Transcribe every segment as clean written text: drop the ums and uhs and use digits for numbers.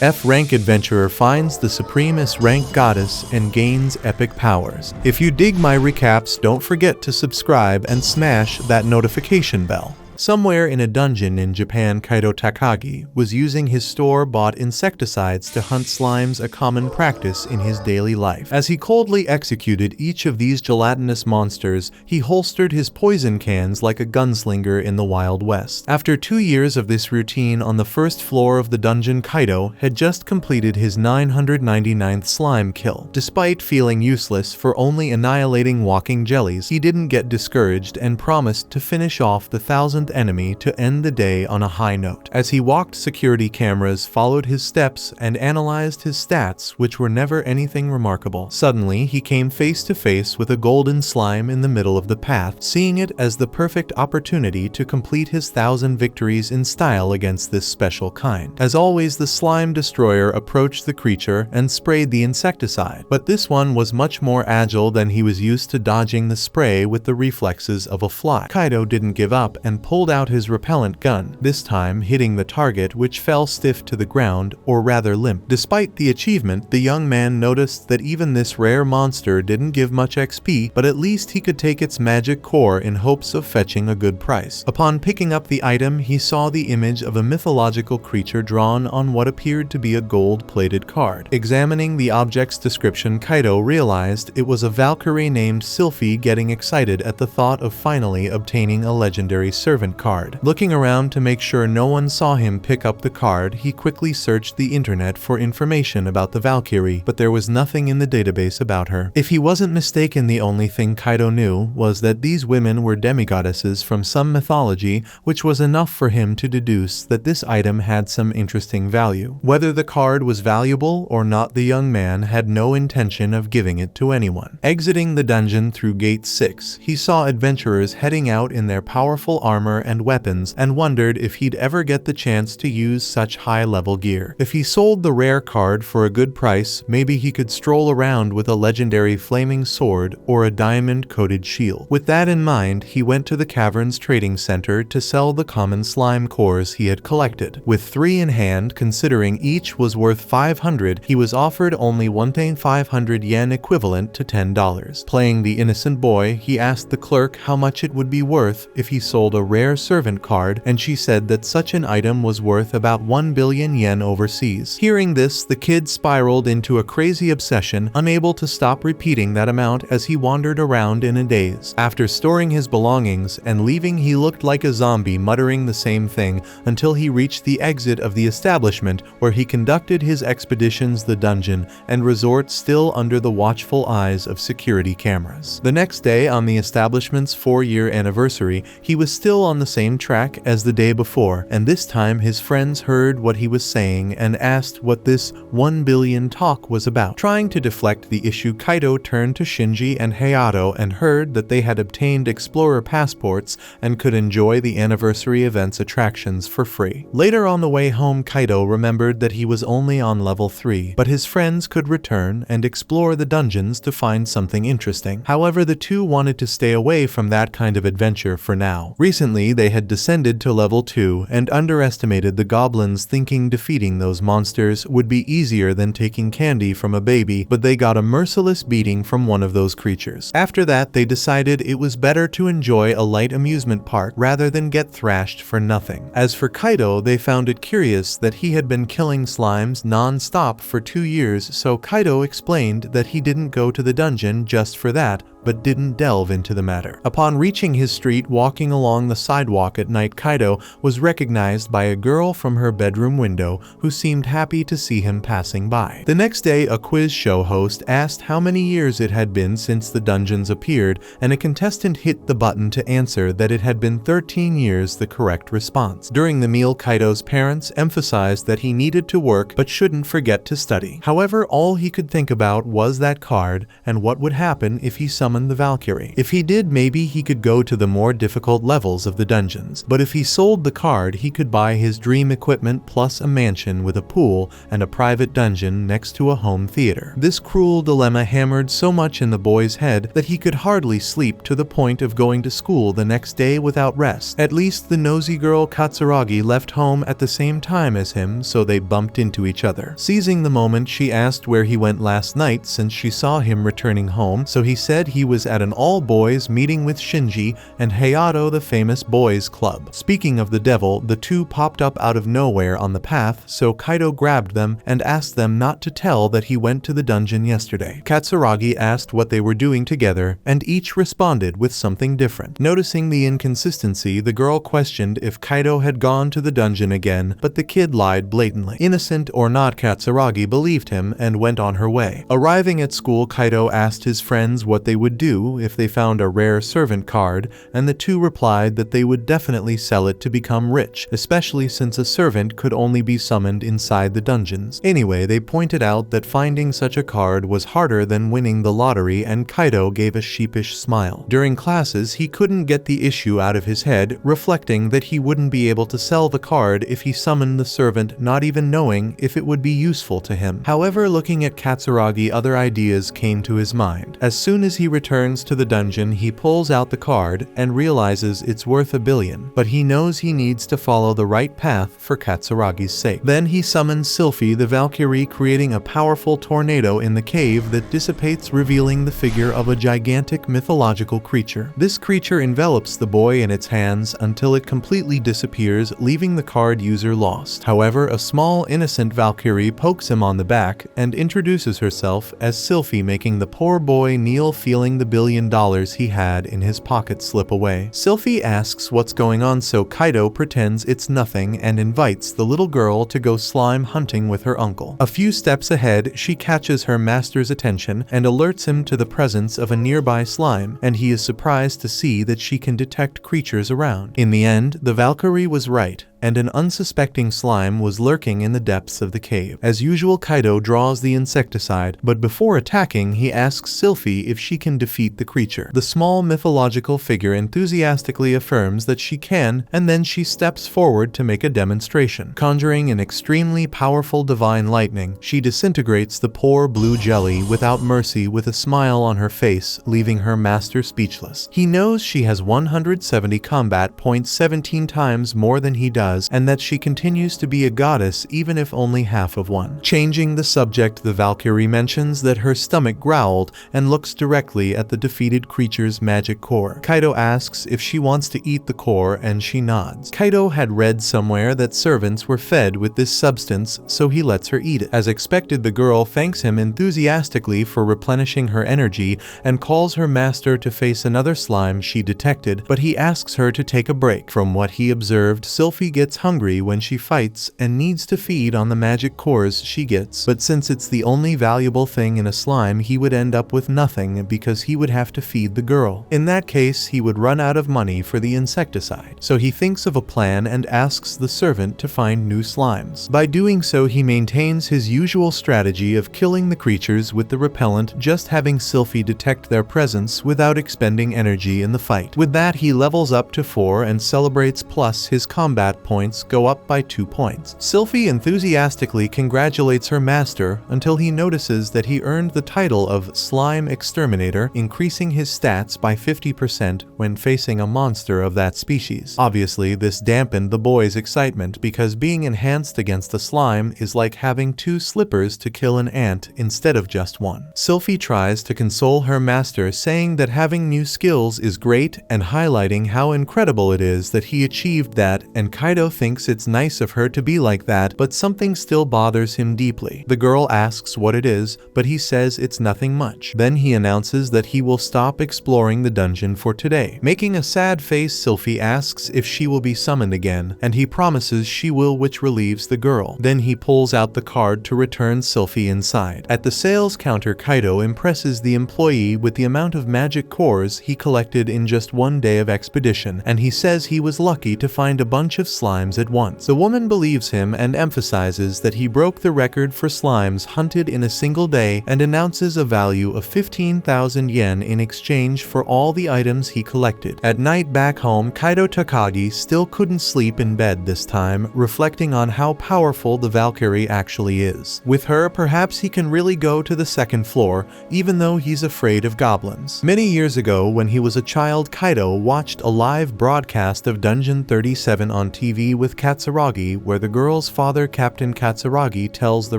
F-rank adventurer finds the supreme S-rank goddess and gains epic powers. If you dig my recaps, don't forget to subscribe and smash that notification bell. Somewhere in a dungeon in Japan, Kaito Takagi was using his store-bought insecticides to hunt slimes, a common practice in his daily life. As he coldly executed each of these gelatinous monsters, he holstered his poison cans like a gunslinger in the Wild West. After 2 years of this routine on the first floor of the dungeon, Kaito had just completed his 999th slime kill. Despite feeling useless for only annihilating walking jellies, he didn't get discouraged and promised to finish off the 1,000th enemy to end the day on a high note. As he walked, security cameras followed his steps and analyzed his stats, which were never anything remarkable. Suddenly, he came face to face with a golden slime in the middle of the path, seeing it as the perfect opportunity to complete his 1,000 victories in style against this special kind. As always, the slime destroyer approached the creature and sprayed the insecticide, but this one was much more agile than he was used to, dodging the spray with the reflexes of a fly. Kaito didn't give up and pulled out his repellent gun, this time hitting the target, which fell stiff to the ground, or rather limp. Despite the achievement, the young man noticed that even this rare monster didn't give much XP, but at least he could take its magic core in hopes of fetching a good price. Upon picking up the item, he saw the image of a mythological creature drawn on what appeared to be a gold-plated card. Examining the object's description, Kaito realized it was a Valkyrie named Sylphie, getting excited at the thought of finally obtaining a legendary servant card. Looking around to make sure no one saw him pick up the card, he quickly searched the internet for information about the Valkyrie, but there was nothing in the database about her. If he wasn't mistaken, the only thing Kaito knew was that these women were demigoddesses from some mythology, which was enough for him to deduce that this item had some interesting value. Whether the card was valuable or not, the young man had no intention of giving it to anyone. Exiting the dungeon through Gate 6, he saw adventurers heading out in their powerful armor and weapons, and wondered if he'd ever get the chance to use such high-level gear. If he sold the rare card for a good price, maybe he could stroll around with a legendary flaming sword or a diamond-coated shield. With that in mind, he went to the Caverns Trading Center to sell the common slime cores he had collected. With 3 in hand, considering each was worth 500, he was offered only 1,500 yen, equivalent to $10. Playing the innocent boy, he asked the clerk how much it would be worth if he sold a rare servant card, and she said that such an item was worth about 1 billion yen overseas. Hearing this, the kid spiraled into a crazy obsession, unable to stop repeating that amount as he wandered around in a daze. After storing his belongings and leaving, he looked like a zombie, muttering the same thing until he reached the exit of the establishment, where he conducted his expeditions, the dungeon and resort, still under the watchful eyes of security cameras. The next day, on the establishment's 4-year anniversary, he was still on the same track as the day before, and this time his friends heard what he was saying and asked what this 1 billion talk was about. Trying to deflect the issue, Kaito turned to Shinji and Hayato and heard that they had obtained explorer passports and could enjoy the anniversary event's attractions for free. Later on the way home, Kaito remembered that he was only on level 3, but his friends could return and explore the dungeons to find something interesting. However, the two wanted to stay away from that kind of adventure for now. Recently, they had descended to level 2 and underestimated the goblins, thinking defeating those monsters would be easier than taking candy from a baby, but they got a merciless beating from one of those creatures. After that, they decided it was better to enjoy a light amusement park rather than get thrashed for nothing. As for Kaito, they found it curious that he had been killing slimes non-stop for 2 years, so Kaito explained that he didn't go to the dungeon just for that, but didn't delve into the matter. Upon reaching his street, walking along the sidewalk at night, Kaito was recognized by a girl from her bedroom window who seemed happy to see him passing by. The next day, a quiz show host asked how many years it had been since the dungeons appeared, and a contestant hit the button to answer that it had been 13 years, the correct response. During the meal, Kaito's parents emphasized that he needed to work but shouldn't forget to study. However, all he could think about was that card and what would happen if he somehow summon the Valkyrie. If he did, maybe he could go to the more difficult levels of the dungeons, but if he sold the card, he could buy his dream equipment plus a mansion with a pool and a private dungeon next to a home theater. This cruel dilemma hammered so much in the boy's head that he could hardly sleep, to the point of going to school the next day without rest. At least the nosy girl Katsuragi left home at the same time as him, so they bumped into each other. Seizing the moment, she asked where he went last night since she saw him returning home, so he said he was at an all-boys meeting with Shinji and Hayato, the famous boys club. Speaking of the devil, the two popped up out of nowhere on the path, so Kaito grabbed them and asked them not to tell that he went to the dungeon yesterday. Katsuragi asked what they were doing together, and each responded with something different. Noticing the inconsistency, the girl questioned if Kaito had gone to the dungeon again, but the kid lied blatantly. Innocent or not, Katsuragi believed him and went on her way. Arriving at school, Kaito asked his friends what they would do if they found a rare servant card, and the two replied that they would definitely sell it to become rich, especially since a servant could only be summoned inside the dungeons. Anyway, they pointed out that finding such a card was harder than winning the lottery, and Kaito gave a sheepish smile. During classes, he couldn't get the issue out of his head, reflecting that he wouldn't be able to sell the card if he summoned the servant, not even knowing if it would be useful to him. However, looking at Katsuragi, other ideas came to his mind. As soon as he returns to the dungeon, he pulls out the card and realizes it's worth $1 billion, but he knows he needs to follow the right path for Katsuragi's sake. Then he summons Sylphie the Valkyrie, creating a powerful tornado in the cave that dissipates, revealing the figure of a gigantic mythological creature. This creature envelops the boy in its hands until it completely disappears, leaving the card user lost. However, a small innocent Valkyrie pokes him on the back and introduces herself as Sylphie, making the poor boy kneel, feeling the $1 billion he had in his pocket slip away. Sylphie asks what's going on, so Kaito pretends it's nothing and invites the little girl to go slime hunting with her uncle. A few steps ahead, she catches her master's attention and alerts him to the presence of a nearby slime, and he is surprised to see that she can detect creatures around. In the end, the Valkyrie was right, and an unsuspecting slime was lurking in the depths of the cave. As usual, Kaito draws the insecticide, but before attacking, he asks Sylphie if she can defeat the creature. The small mythological figure enthusiastically affirms that she can, and then she steps forward to make a demonstration. Conjuring an extremely powerful divine lightning, she disintegrates the poor blue jelly without mercy, with a smile on her face, leaving her master speechless. He knows she has 170 combat points, 17 times more than he does, and that she continues to be a goddess even if only half of one. Changing the subject, the Valkyrie mentions that her stomach growled and looks directly at the defeated creature's magic core. Kaito asks if she wants to eat the core, and she nods. Kaito had read somewhere that servants were fed with this substance, so he lets her eat it. As expected, the girl thanks him enthusiastically for replenishing her energy and calls her master to face another slime she detected, but he asks her to take a break. From what he observed, Sylphie gets hungry when she fights and needs to feed on the magic cores she gets, but since it's the only valuable thing in a slime, he would end up with nothing because he would have to feed the girl. In that case, he would run out of money for the insecticide, so he thinks of a plan and asks the servant to find new slimes. By doing so, he maintains his usual strategy of killing the creatures with the repellent, just having Sylphie detect their presence without expending energy in the fight. With that, he levels up to 4 and celebrates, plus his combat points go up by 2 points. Sylphie enthusiastically congratulates her master until he notices that he earned the title of Slime Exterminator, increasing his stats by 50% when facing a monster of that species. Obviously, this dampened the boy's excitement because being enhanced against a slime is like having 2 slippers to kill an ant instead of just 1. Sylphie tries to console her master, saying that having new skills is great and highlighting how incredible it is that he achieved that, and Kaito thinks it's nice of her to be like that, but something still bothers him deeply. The girl asks what it is, but he says it's nothing much. Then he announces that he will stop exploring the dungeon for today. Making a sad face, Sylphie asks if she will be summoned again, and he promises she will, which relieves the girl. Then he pulls out the card to return Sylphie inside. At the sales counter, Kaito impresses the employee with the amount of magic cores he collected in just 1 day of expedition, and he says he was lucky to find a bunch of slimes slimes at once. The woman believes him and emphasizes that he broke the record for slimes hunted in a single day and announces a value of 15,000 yen in exchange for all the items he collected. At night back home, Kaito Takagi still couldn't sleep in bed this time, reflecting on how powerful the Valkyrie actually is. With her, perhaps he can really go to the second floor, even though he's afraid of goblins. Many years ago, when he was a child, Kaito watched a live broadcast of Dungeon 37 on TV with Katsuragi, where the girl's father, Captain Katsuragi, tells the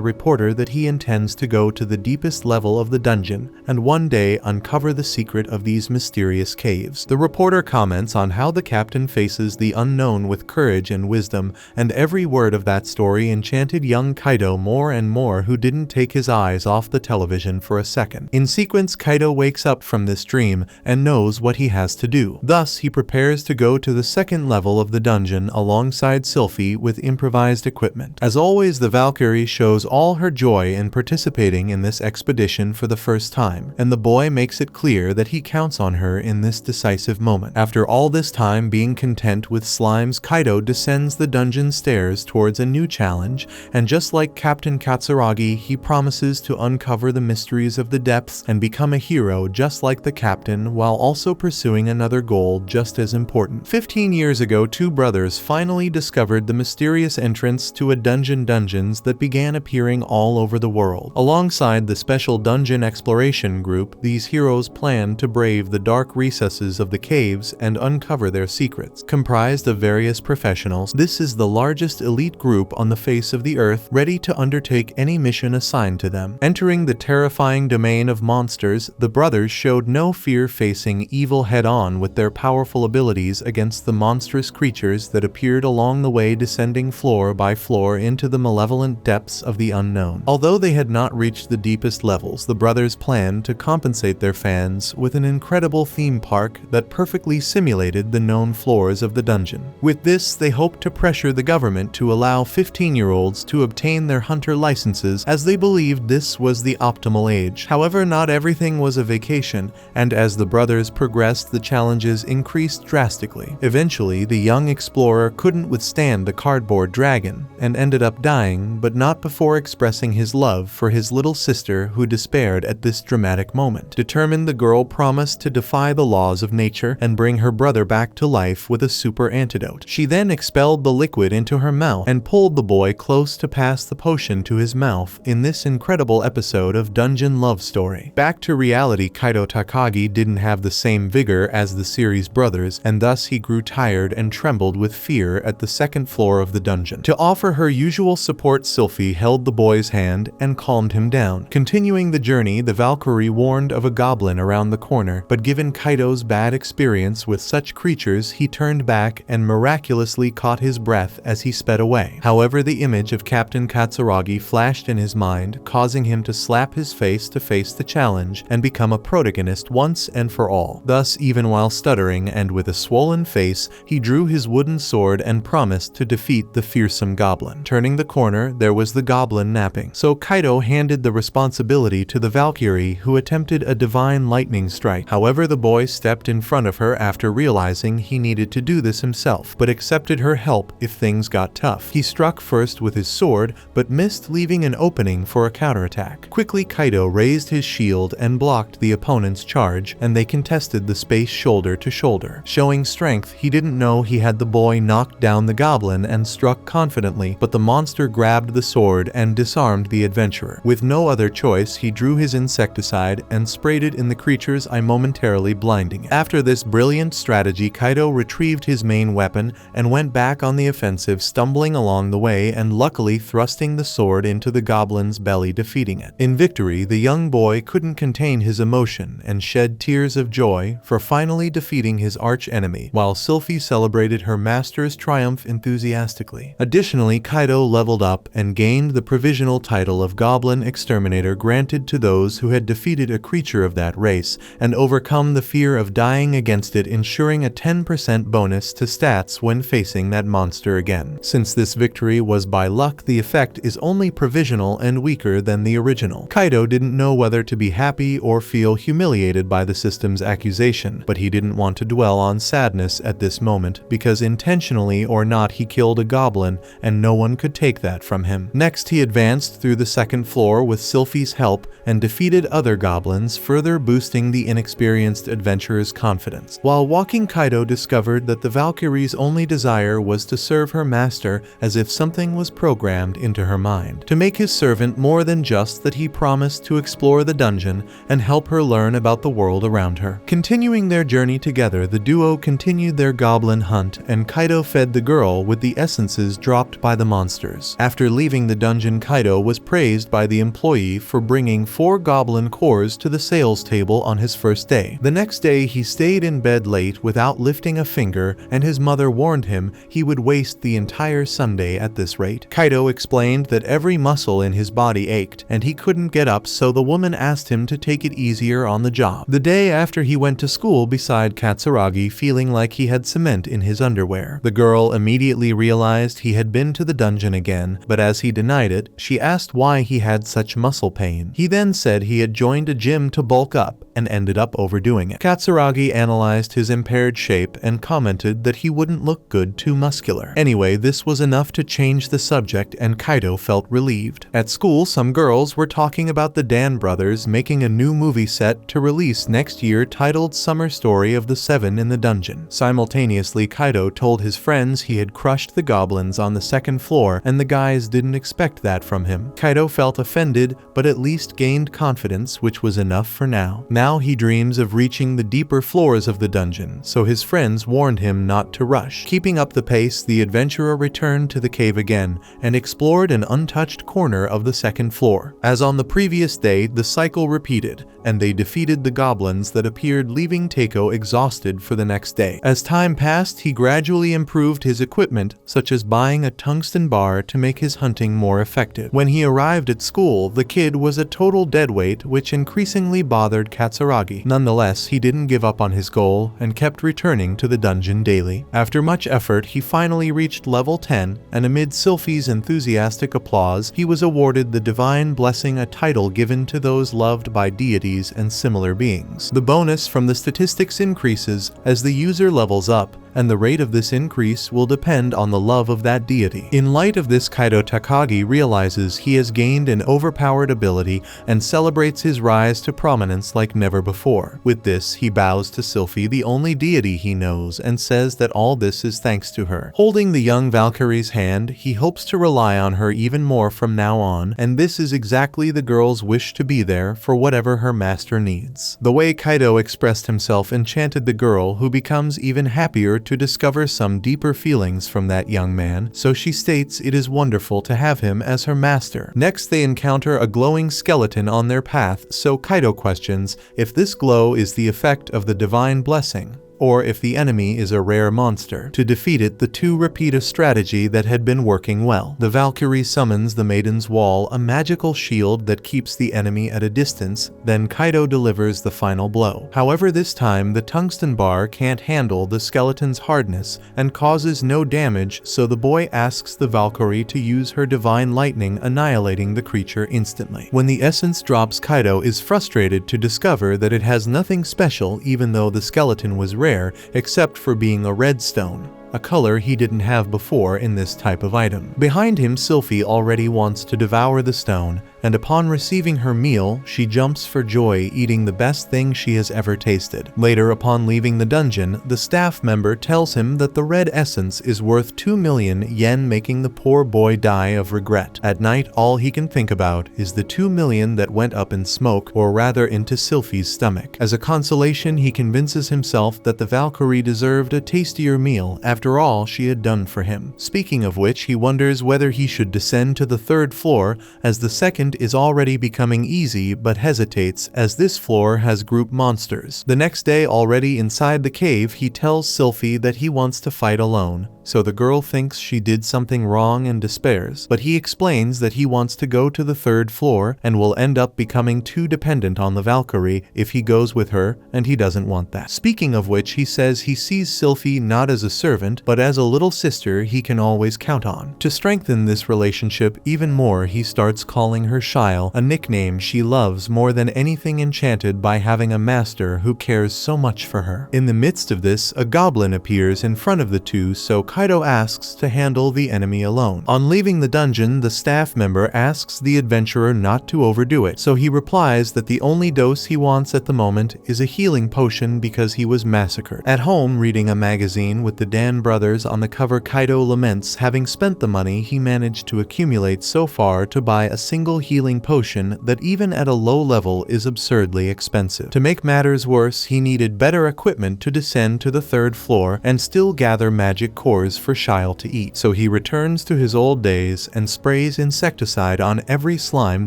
reporter that he intends to go to the deepest level of the dungeon and one day uncover the secret of these mysterious caves. The reporter comments on how the captain faces the unknown with courage and wisdom, and every word of that story enchanted young Kaito more and more, who didn't take his eyes off the television for a second. In sequence, Kaito wakes up from this dream and knows what he has to do. Thus, he prepares to go to the second level of the dungeon alongside Sylphie with improvised equipment. As always, the Valkyrie shows all her joy in participating in this expedition for the first time, and the boy makes it clear that he counts on her in this decisive moment. After all this time being content with slimes, Kaito descends the dungeon stairs towards a new challenge, and just like Captain Katsuragi, he promises to uncover the mysteries of the depths and become a hero just like the captain, while also pursuing another goal just as important. 15 years ago, two brothers finally discovered the mysterious entrance to a dungeons that began appearing all over the world. Alongside the special dungeon exploration group, these heroes planned to brave the dark recesses of the caves and uncover their secrets. Comprised of various professionals, this is the largest elite group on the face of the earth, ready to undertake any mission assigned to them. Entering the terrifying domain of monsters, the brothers showed no fear facing evil head-on with their powerful abilities against the monstrous creatures that appeared along the way, descending floor by floor into the malevolent depths of the unknown. Although they had not reached the deepest levels, the brothers planned to compensate their fans with an incredible theme park that perfectly simulated the known floors of the dungeon. With this, they hoped to pressure the government to allow 15-year-olds to obtain their hunter licenses, as they believed this was the optimal age. However, not everything was a vacation, and as the brothers progressed, the challenges increased drastically. Eventually, the young explorer couldn't withstand the cardboard dragon and ended up dying, but not before expressing his love for his little sister, who despaired at this dramatic moment. Determined, the girl promised to defy the laws of nature and bring her brother back to life with a super antidote. She then expelled the liquid into her mouth and pulled the boy close to pass the potion to his mouth in this incredible episode of Dungeon Love Story. Back to reality, Kaito Takagi didn't have the same vigor as the series brothers, and thus he grew tired and trembled with fear at the second floor of the dungeon. To offer her usual support, Sylphie held the boy's hand and calmed him down. Continuing the journey, the Valkyrie warned of a goblin around the corner, but given Kaito's bad experience with such creatures, he turned back and miraculously caught his breath as he sped away. However, the image of Captain Katsuragi flashed in his mind, causing him to slap his face to face the challenge and become a protagonist once and for all. Thus, even while stuttering and with a swollen face, he drew his wooden sword and promised to defeat the fearsome goblin. Turning the corner, there was the goblin napping. So Kaito handed the responsibility to the Valkyrie, who attempted a divine lightning strike. However, the boy stepped in front of her after realizing he needed to do this himself, but accepted her help if things got tough. He struck first with his sword, but missed, leaving an opening for a counterattack. Quickly, Kaito raised his shield and blocked the opponent's charge, and they contested the space shoulder to shoulder. Showing strength, he didn't know he had the boy knocked down the goblin and struck confidently, but the monster grabbed the sword and disarmed the adventurer. With no other choice, he drew his insecticide and sprayed it in the creature's eye, momentarily blinding it. After this brilliant strategy, Kaito retrieved his main weapon and went back on the offensive, stumbling along the way and luckily thrusting the sword into the goblin's belly, defeating it. In victory, the young boy couldn't contain his emotion and shed tears of joy for finally defeating his arch-enemy, while Sylphie celebrated her master's triumph enthusiastically. Additionally, Kaito leveled up and gained the provisional title of Goblin Exterminator, granted to those who had defeated a creature of that race and overcome the fear of dying against it, ensuring a 10% bonus to stats when facing that monster again. Since this victory was by luck, the effect is only provisional and weaker than the original. Kaito didn't know whether to be happy or feel humiliated by the system's accusation, but he didn't want to dwell on sadness at this moment, because intentionally funny or not, he killed a goblin, and no one could take that from him. Next, he advanced through the second floor with Sylphie's help and defeated other goblins, further boosting the inexperienced adventurer's confidence. While walking, Kaito discovered that the Valkyrie's only desire was to serve her master, as if something was programmed into her mind to make his servant more than just that. He promised to explore the dungeon and help her learn about the world around her. Continuing their journey together, the duo continued their goblin hunt, and Kaito fed the girl with the essences dropped by the monsters. After leaving the dungeon, Kaito was praised by the employee for bringing 4 goblin cores to the sales table on his first day. The next day, he stayed in bed late without lifting a finger, and his mother warned him he would waste the entire Sunday at this rate. Kaito explained that every muscle in his body ached, and he couldn't get up, so the woman asked him to take it easier on the job. The day after, he went to school beside Katsuragi, feeling like he had cement in his underwear. The girl immediately realized he had been to the dungeon again, but as he denied it, she asked why he had such muscle pain. He then said he had joined a gym to bulk up and ended up overdoing it. Katsuragi analyzed his impaired shape and commented that he wouldn't look good too muscular. Anyway, this was enough to change the subject, and Kaito felt relieved. At school, some girls were talking about the Dan brothers making a new movie set to release next year titled Summer Story of the Seven in the Dungeon. Simultaneously, Kaito told his friends he had crushed the goblins on the second floor, and the guys didn't expect that from him. Kaito felt offended, but at least gained confidence, which was enough for now. Now he dreams of reaching the deeper floors of the dungeon, so his friends warned him not to rush. Keeping up the pace, the adventurer returned to the cave again and explored an untouched corner of the second floor. As on the previous day, the cycle repeated, and they defeated the goblins that appeared, leaving Takeo exhausted for the next day. As time passed, he gradually improved his equipment, such as buying a tungsten bar to make his hunting more effective. When he arrived at school, the kid was a total deadweight, which increasingly bothered Katsuragi. Nonetheless, he didn't give up on his goal and kept returning to the dungeon daily. After much effort, he finally reached level 10, and amid Sylphie's enthusiastic applause, he was awarded the Divine Blessing, a title given to those loved by deities and similar beings. The bonus from the statistics increases as the user levels up, and the rate of this increase will depend on the love of that deity. In light of this, Kaito Takagi realizes he has gained an overpowered ability and celebrates his rise to prominence like never before. With this, he bows to Sylphie, the only deity he knows, and says that all this is thanks to her. Holding the young Valkyrie's hand, he hopes to rely on her even more from now on, and this is exactly the girl's wish, to be there for whatever her master needs. The way Kaito expressed himself enchanted the girl, who becomes even happier to discover some deeper feelings from that young man, so she states it is wonderful to have him as her master. Next, they encounter a glowing skeleton on their path, so Kaito questions if this glow is the effect of the divine blessing, or if the enemy is a rare monster. To defeat it, the two repeat a strategy that had been working well. The Valkyrie summons the Maiden's Wall, a magical shield that keeps the enemy at a distance, then Kaito delivers the final blow. However, this time, the tungsten bar can't handle the skeleton's hardness and causes no damage, so the boy asks the Valkyrie to use her divine lightning, annihilating the creature instantly. When the essence drops, Kaito is frustrated to discover that it has nothing special, even though the skeleton was rare, except for being a red stone, a color he didn't have before in this type of item. Behind him, Sylphie already wants to devour the stone, and upon receiving her meal, she jumps for joy, eating the best thing she has ever tasted. Later, upon leaving the dungeon, the staff member tells him that the red essence is worth 2 million yen, making the poor boy die of regret. At night, all he can think about is the 2 million that went up in smoke, or rather into Sylphie's stomach. As a consolation, he convinces himself that the Valkyrie deserved a tastier meal after all she had done for him. Speaking of which, he wonders whether he should descend to the third floor, as the second is already becoming easy, but hesitates as this floor has group monsters. The next day, already inside the cave, he tells Sylphie that he wants to fight alone, so the girl thinks she did something wrong and despairs, but he explains that he wants to go to the third floor and will end up becoming too dependent on the Valkyrie if he goes with her, and he doesn't want that. Speaking of which, he says he sees Sylphie not as a servant, but as a little sister he can always count on. To strengthen this relationship even more, he starts calling her Shyle, a nickname she loves more than anything, enchanted by having a master who cares so much for her. In the midst of this, a goblin appears in front of the two, so Kaito asks to handle the enemy alone. On leaving the dungeon, the staff member asks the adventurer not to overdo it, so he replies that the only dose he wants at the moment is a healing potion because he was massacred. At home, reading a magazine with the Dan brothers on the cover, Kaito laments having spent the money he managed to accumulate so far to buy a single healing potion that even at a low level is absurdly expensive. To make matters worse, he needed better equipment to descend to the 3rd floor and still gather magic cores for Shyle to eat. So he returns to his old days and sprays insecticide on every slime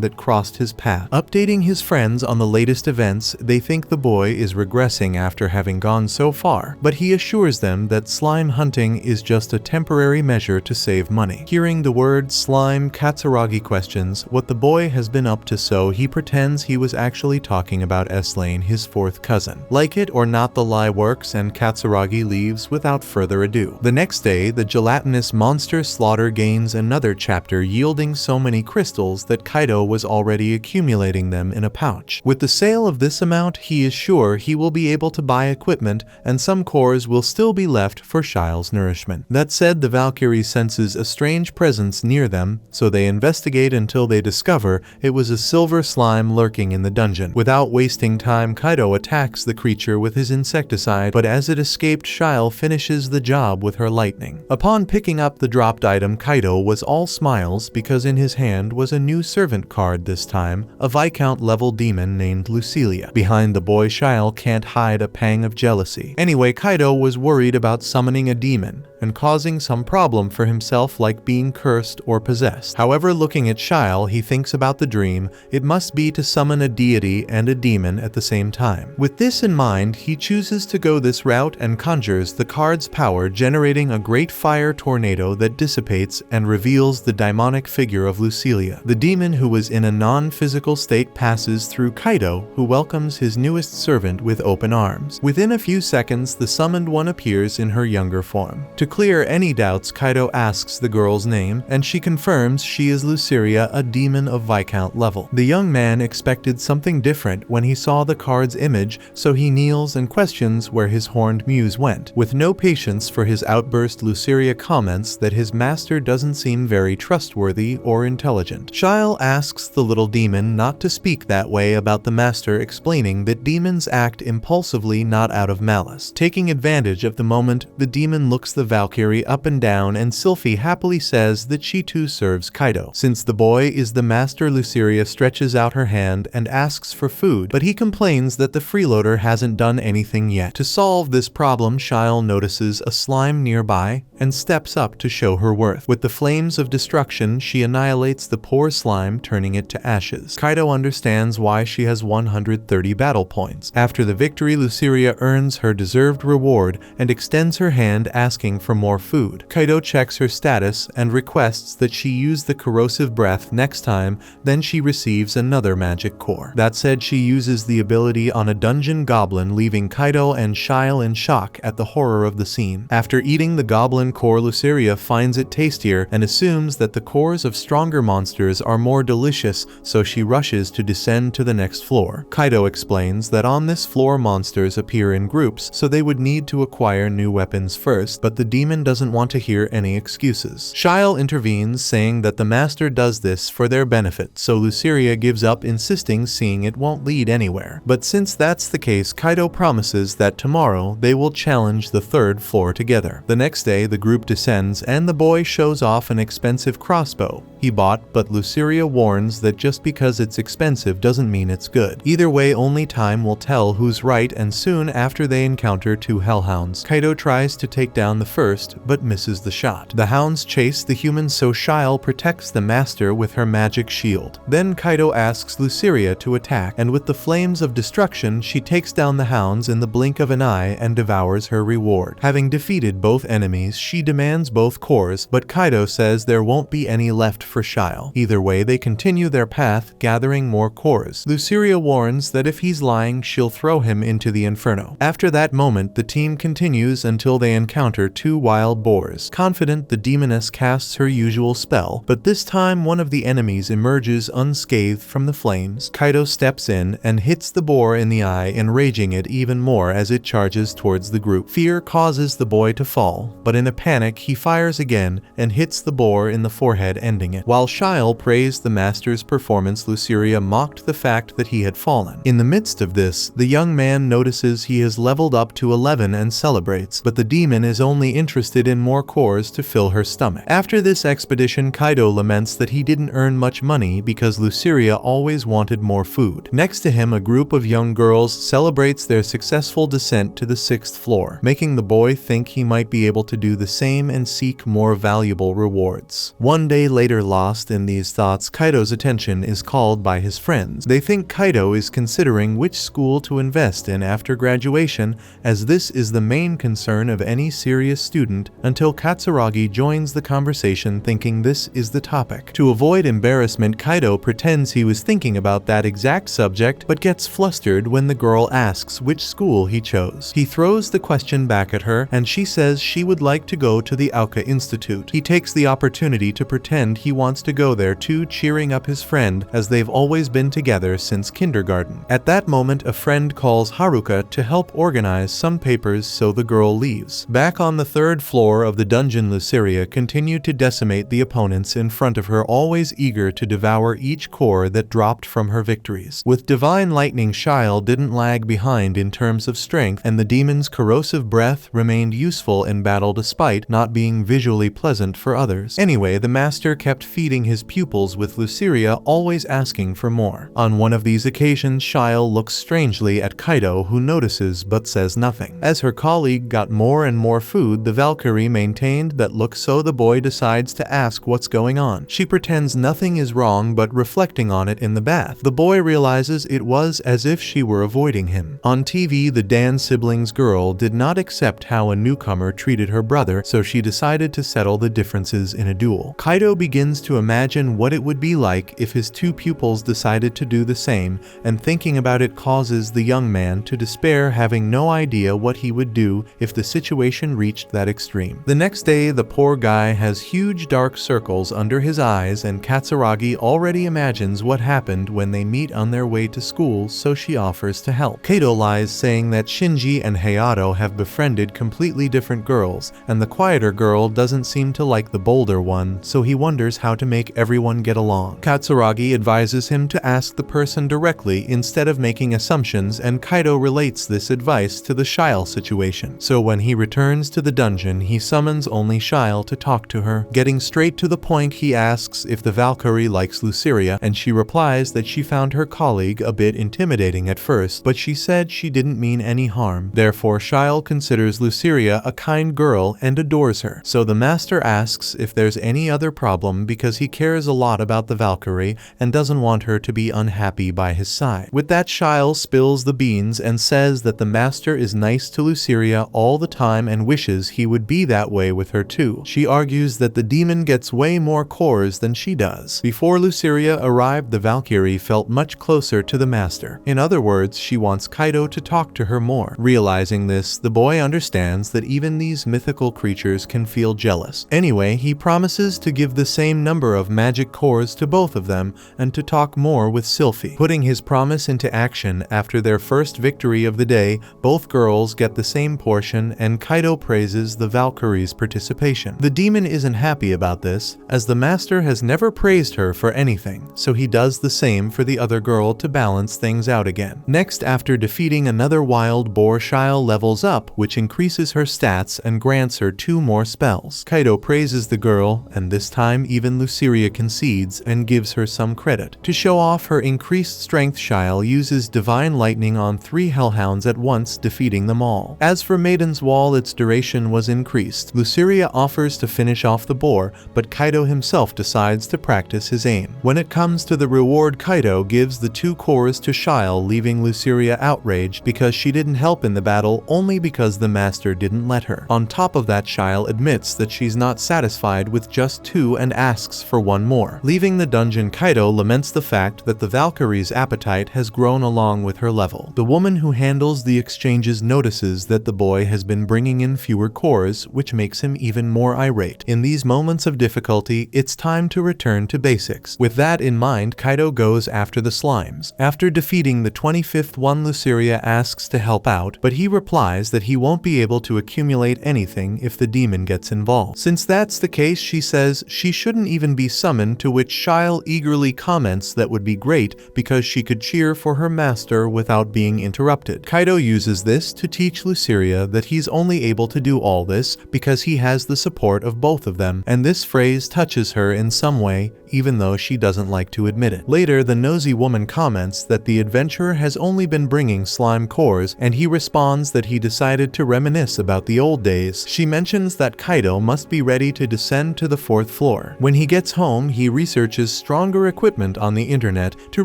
that crossed his path. Updating his friends on the latest events, they think the boy is regressing after having gone so far, but he assures them that slime hunting is just a temporary measure to save money. Hearing the word slime, Katsuragi questions what the boy has been up to, so he pretends he was actually talking about S-Lane, his 4th cousin. Like it or not, the lie works and Katsuragi leaves without further ado. The next day, the gelatinous monster slaughter gains another chapter, yielding so many crystals that Kaito was already accumulating them in a pouch. With the sale of this amount, he is sure he will be able to buy equipment and some cores will still be left for Shile's nourishment. That said, the Valkyrie senses a strange presence near them, so they investigate until they discover it was a silver slime lurking in the dungeon. Without wasting time, Kaito attacks the creature with his insecticide, but as it escaped, Shyle finishes the job with her lightning. Upon picking up the dropped item, Kaito was all smiles because in his hand was a new servant card, this time a Viscount level demon named Lucilia. Behind the boy, Shyle can't hide a pang of jealousy. Anyway, Kaito was worried about summoning a demon and causing some problem for himself, like being cursed or possessed. However, looking at Shyle, he thinks about the dream. It must be to summon a deity and a demon at the same time. With this in mind, he chooses to go this route and conjures the card's power, generating a great fire tornado that dissipates and reveals the demonic figure of Lucilia. The demon, who was in a non-physical state, passes through Kaito, who welcomes his newest servant with open arms. Within a few seconds, the summoned one appears in her younger form. To clear any doubts, Kaito asks the girl's name, and she confirms she is Lucilia, a demon of Viscount level. The young man expected something different when he saw the card's image, so he kneels and questions where his horned muse went. With no patience for his outburst, Lucilia comments that his master doesn't seem very trustworthy or intelligent. Shyle asks the little demon not to speak that way about the master, explaining that demons act impulsively, not out of malice. Taking advantage of the moment, the demon looks the Valkyrie up and down, and Sylphie happily says that she too serves Kaito. Since the boy is the master, Lucilia stretches out her hand and asks for food, but he complains that the freeloader hasn't done anything yet. To solve this problem, Shyle notices a slime nearby and steps up to show her worth. With the flames of destruction, she annihilates the poor slime, turning it to ashes. Kaito understands why she has 130 battle points. After the victory, Lucilia earns her deserved reward and extends her hand, asking for more food. Kaito checks her status and requests that she use the corrosive breath next time, then she receives another magic core. That said, she uses the ability on a dungeon goblin, leaving Kaito and Shyle in shock at the horror of the scene. After eating the goblin core, Lucilia finds it tastier and assumes that the cores of stronger monsters are more delicious, so she rushes to descend to the next floor. Kaito explains that on this floor monsters appear in groups, so they would need to acquire new weapons first, but the demon doesn't want to hear any excuses. Shyle intervenes, saying that the master does this for their benefit, so Lucilia gives up, insisting seeing it won't lead anywhere. But since that's the case, Kaito promises that tomorrow they will challenge the 3rd floor together. The next day, the group descends and the boy shows off an expensive crossbow he bought, but Lucilia warns that just because it's expensive doesn't mean it's good. Either way, only time will tell who's right, and soon after they encounter 2 hellhounds. Kaito tries to take down the first, but misses the shot. The hounds chase the humans, so Shyle protects the master with her magic shield. Then Kaito asks Lucilia to attack, and with the flames of destruction, she takes down the hounds in the blink of an eye and devours her reward. Having defeated both enemies, she demands both cores, but Kaito says there won't be any left for Shile. Either way, they continue their path, gathering more cores. Luceria warns that if he's lying, she'll throw him into the inferno. After that moment, the team continues until they encounter two wild boars. Confident, the demoness casts her usual spell, but this time one of the enemies emerges unscathed from the flames. Kaito steps in and hits the boar in the eye, enraging it even more as it charges towards the group. Fear causes the boy to fall, but in a panic he fires again and hits the boar in the forehead, ending it. While Shile praised the master's performance, Luceria mocked the fact that he had fallen. In the midst of this, the young man notices he has leveled up to 11 and celebrates, but the demon is only interested in more cores to fill her stomach. After this expedition, Kaito laments that he didn't earn much money because Luceria always wanted more food. Next to him, a group of young girls celebrates their successful descent to the 6th floor, making the boy think he might be able to do the same and seek more valuable rewards. One day later, lost in these thoughts, Kaito's attention is called by his friends. They think Kaito is considering which school to invest in after graduation, as this is the main concern of any serious student, until Katsuragi joins the conversation thinking this is the topic. To avoid embarrassment, Kaito pretends he was thinking about that exact subject, but gets flustered when the girl asks which school he chose. He throws the question back at her, and she says she would like to go to the Aoka Institute. He takes the opportunity to pretend he wants to go there too, cheering up his friend as they've always been together since kindergarten. At that moment, a friend calls Haruka to help organize some papers, so the girl leaves. Back on the 3rd floor of the dungeon, Luceria continued to decimate the opponents in front of her, always eager to devour each core that dropped from her victories. With divine lightning, Shile didn't lag behind in terms of strength, and the demon's corrosive breath remained useful in battle despite not being visually pleasant for others. Anyway, the master kept feeding his pupils with Luceria, always asking for more. On one of these occasions, Shile looks strangely at Kaito, who notices but says nothing. As her colleague got more and more food, the Valkyrie maintained that look, so the boy decides to ask what's going on. She pretends nothing is wrong, but reflecting on it in the bath, the boy realizes it was as if she were avoiding him. On TV, the Dan siblings girl did not accept how a newcomer treated her brother, so she decided to settle the differences in a duel. Kaito begins to imagine what it would be like if his two pupils decided to do the same, and thinking about it causes the young man to despair, having no idea what he would do if the situation reached that extreme. The next day, the poor guy has huge dark circles under his eyes, and Katsuragi already imagines what happened when they meet on their way to school, so she offers to help. Kaito lies, saying that Shinji and Hayato have befriended completely different girls, and the quieter girl doesn't seem to like the bolder one, so he wonders how to make everyone get along. Katsuragi advises him to ask the person directly instead of making assumptions, and Kaito relates this advice to the Shile situation. So when he returns to the dungeon, he summons only Shile to talk to her. Getting straight to the point, he asks if the Valkyrie likes Luceria, and she replies that she found her colleague a bit intimidating at first, but she said she didn't mean any harm. Therefore, Shile considers Luceria a kind girl and adores her. So the master asks if there's any other problem, because he cares a lot about the Valkyrie and doesn't want her to be unhappy by his side. With that, Shile spills the beans and says that the master is nice to Luceria all the time and wishes he would be that way with her too. She argues that the demon gets way more cores than she does. Before Luceria arrived, the Valkyrie felt much closer to the master. In other words, she wants Kaito to talk to her more. Realizing this, the boy understands that even these mythical creatures can feel jealous. Anyway, he promises to give the same number of magic cores to both of them and to talk more with Sylphie. Putting his promise into action, after their first victory of the day, both girls get the same portion, and Kaito praises the Valkyrie's participation. The demon isn't happy about this, as the master has never praised her for anything, so he does the same for the other girl to balance things out again. Next, after defeating another wild boar, Shile levels up, which increases her stats and grants her 2 more spells. Kaito praises the girl, and this time even Luceria concedes and gives her some credit. To show off her increased strength, Shile uses divine lightning on 3 hellhounds at once, defeating them all. As for Maiden's Wall, its duration was increased. Luceria offers to finish off the boar, but Kaito himself decides to practice his aim. When it comes to the reward, Kaito gives the 2 cores to Shile, leaving Luceria outraged because she didn't help in the battle only because the master didn't let her. On top of that, Shile admits that she's not satisfied with just 2 and asks asks for one more. Leaving the dungeon, Kaito laments the fact that the Valkyrie's appetite has grown along with her level. The woman who handles the exchanges notices that the boy has been bringing in fewer cores, which makes him even more irate. In these moments of difficulty, it's time to return to basics. With that in mind, Kaito goes after the slimes. After defeating the 25th one, Luceria asks to help out, but he replies that he won't be able to accumulate anything if the demon gets involved. Since that's the case, she says she shouldn't even be summoned, to which Shyle eagerly comments that would be great because she could cheer for her master without being interrupted. Kaito uses this to teach Luceria that he's only able to do all this because he has the support of both of them, and this phrase touches her in some way, even though she doesn't like to admit it. Later, the nosy woman comments that the adventurer has only been bringing slime cores, and he responds that he decided to reminisce about the old days. She mentions that Kaito must be ready to descend to the 4th floor. When he gets home, he researches stronger equipment on the internet to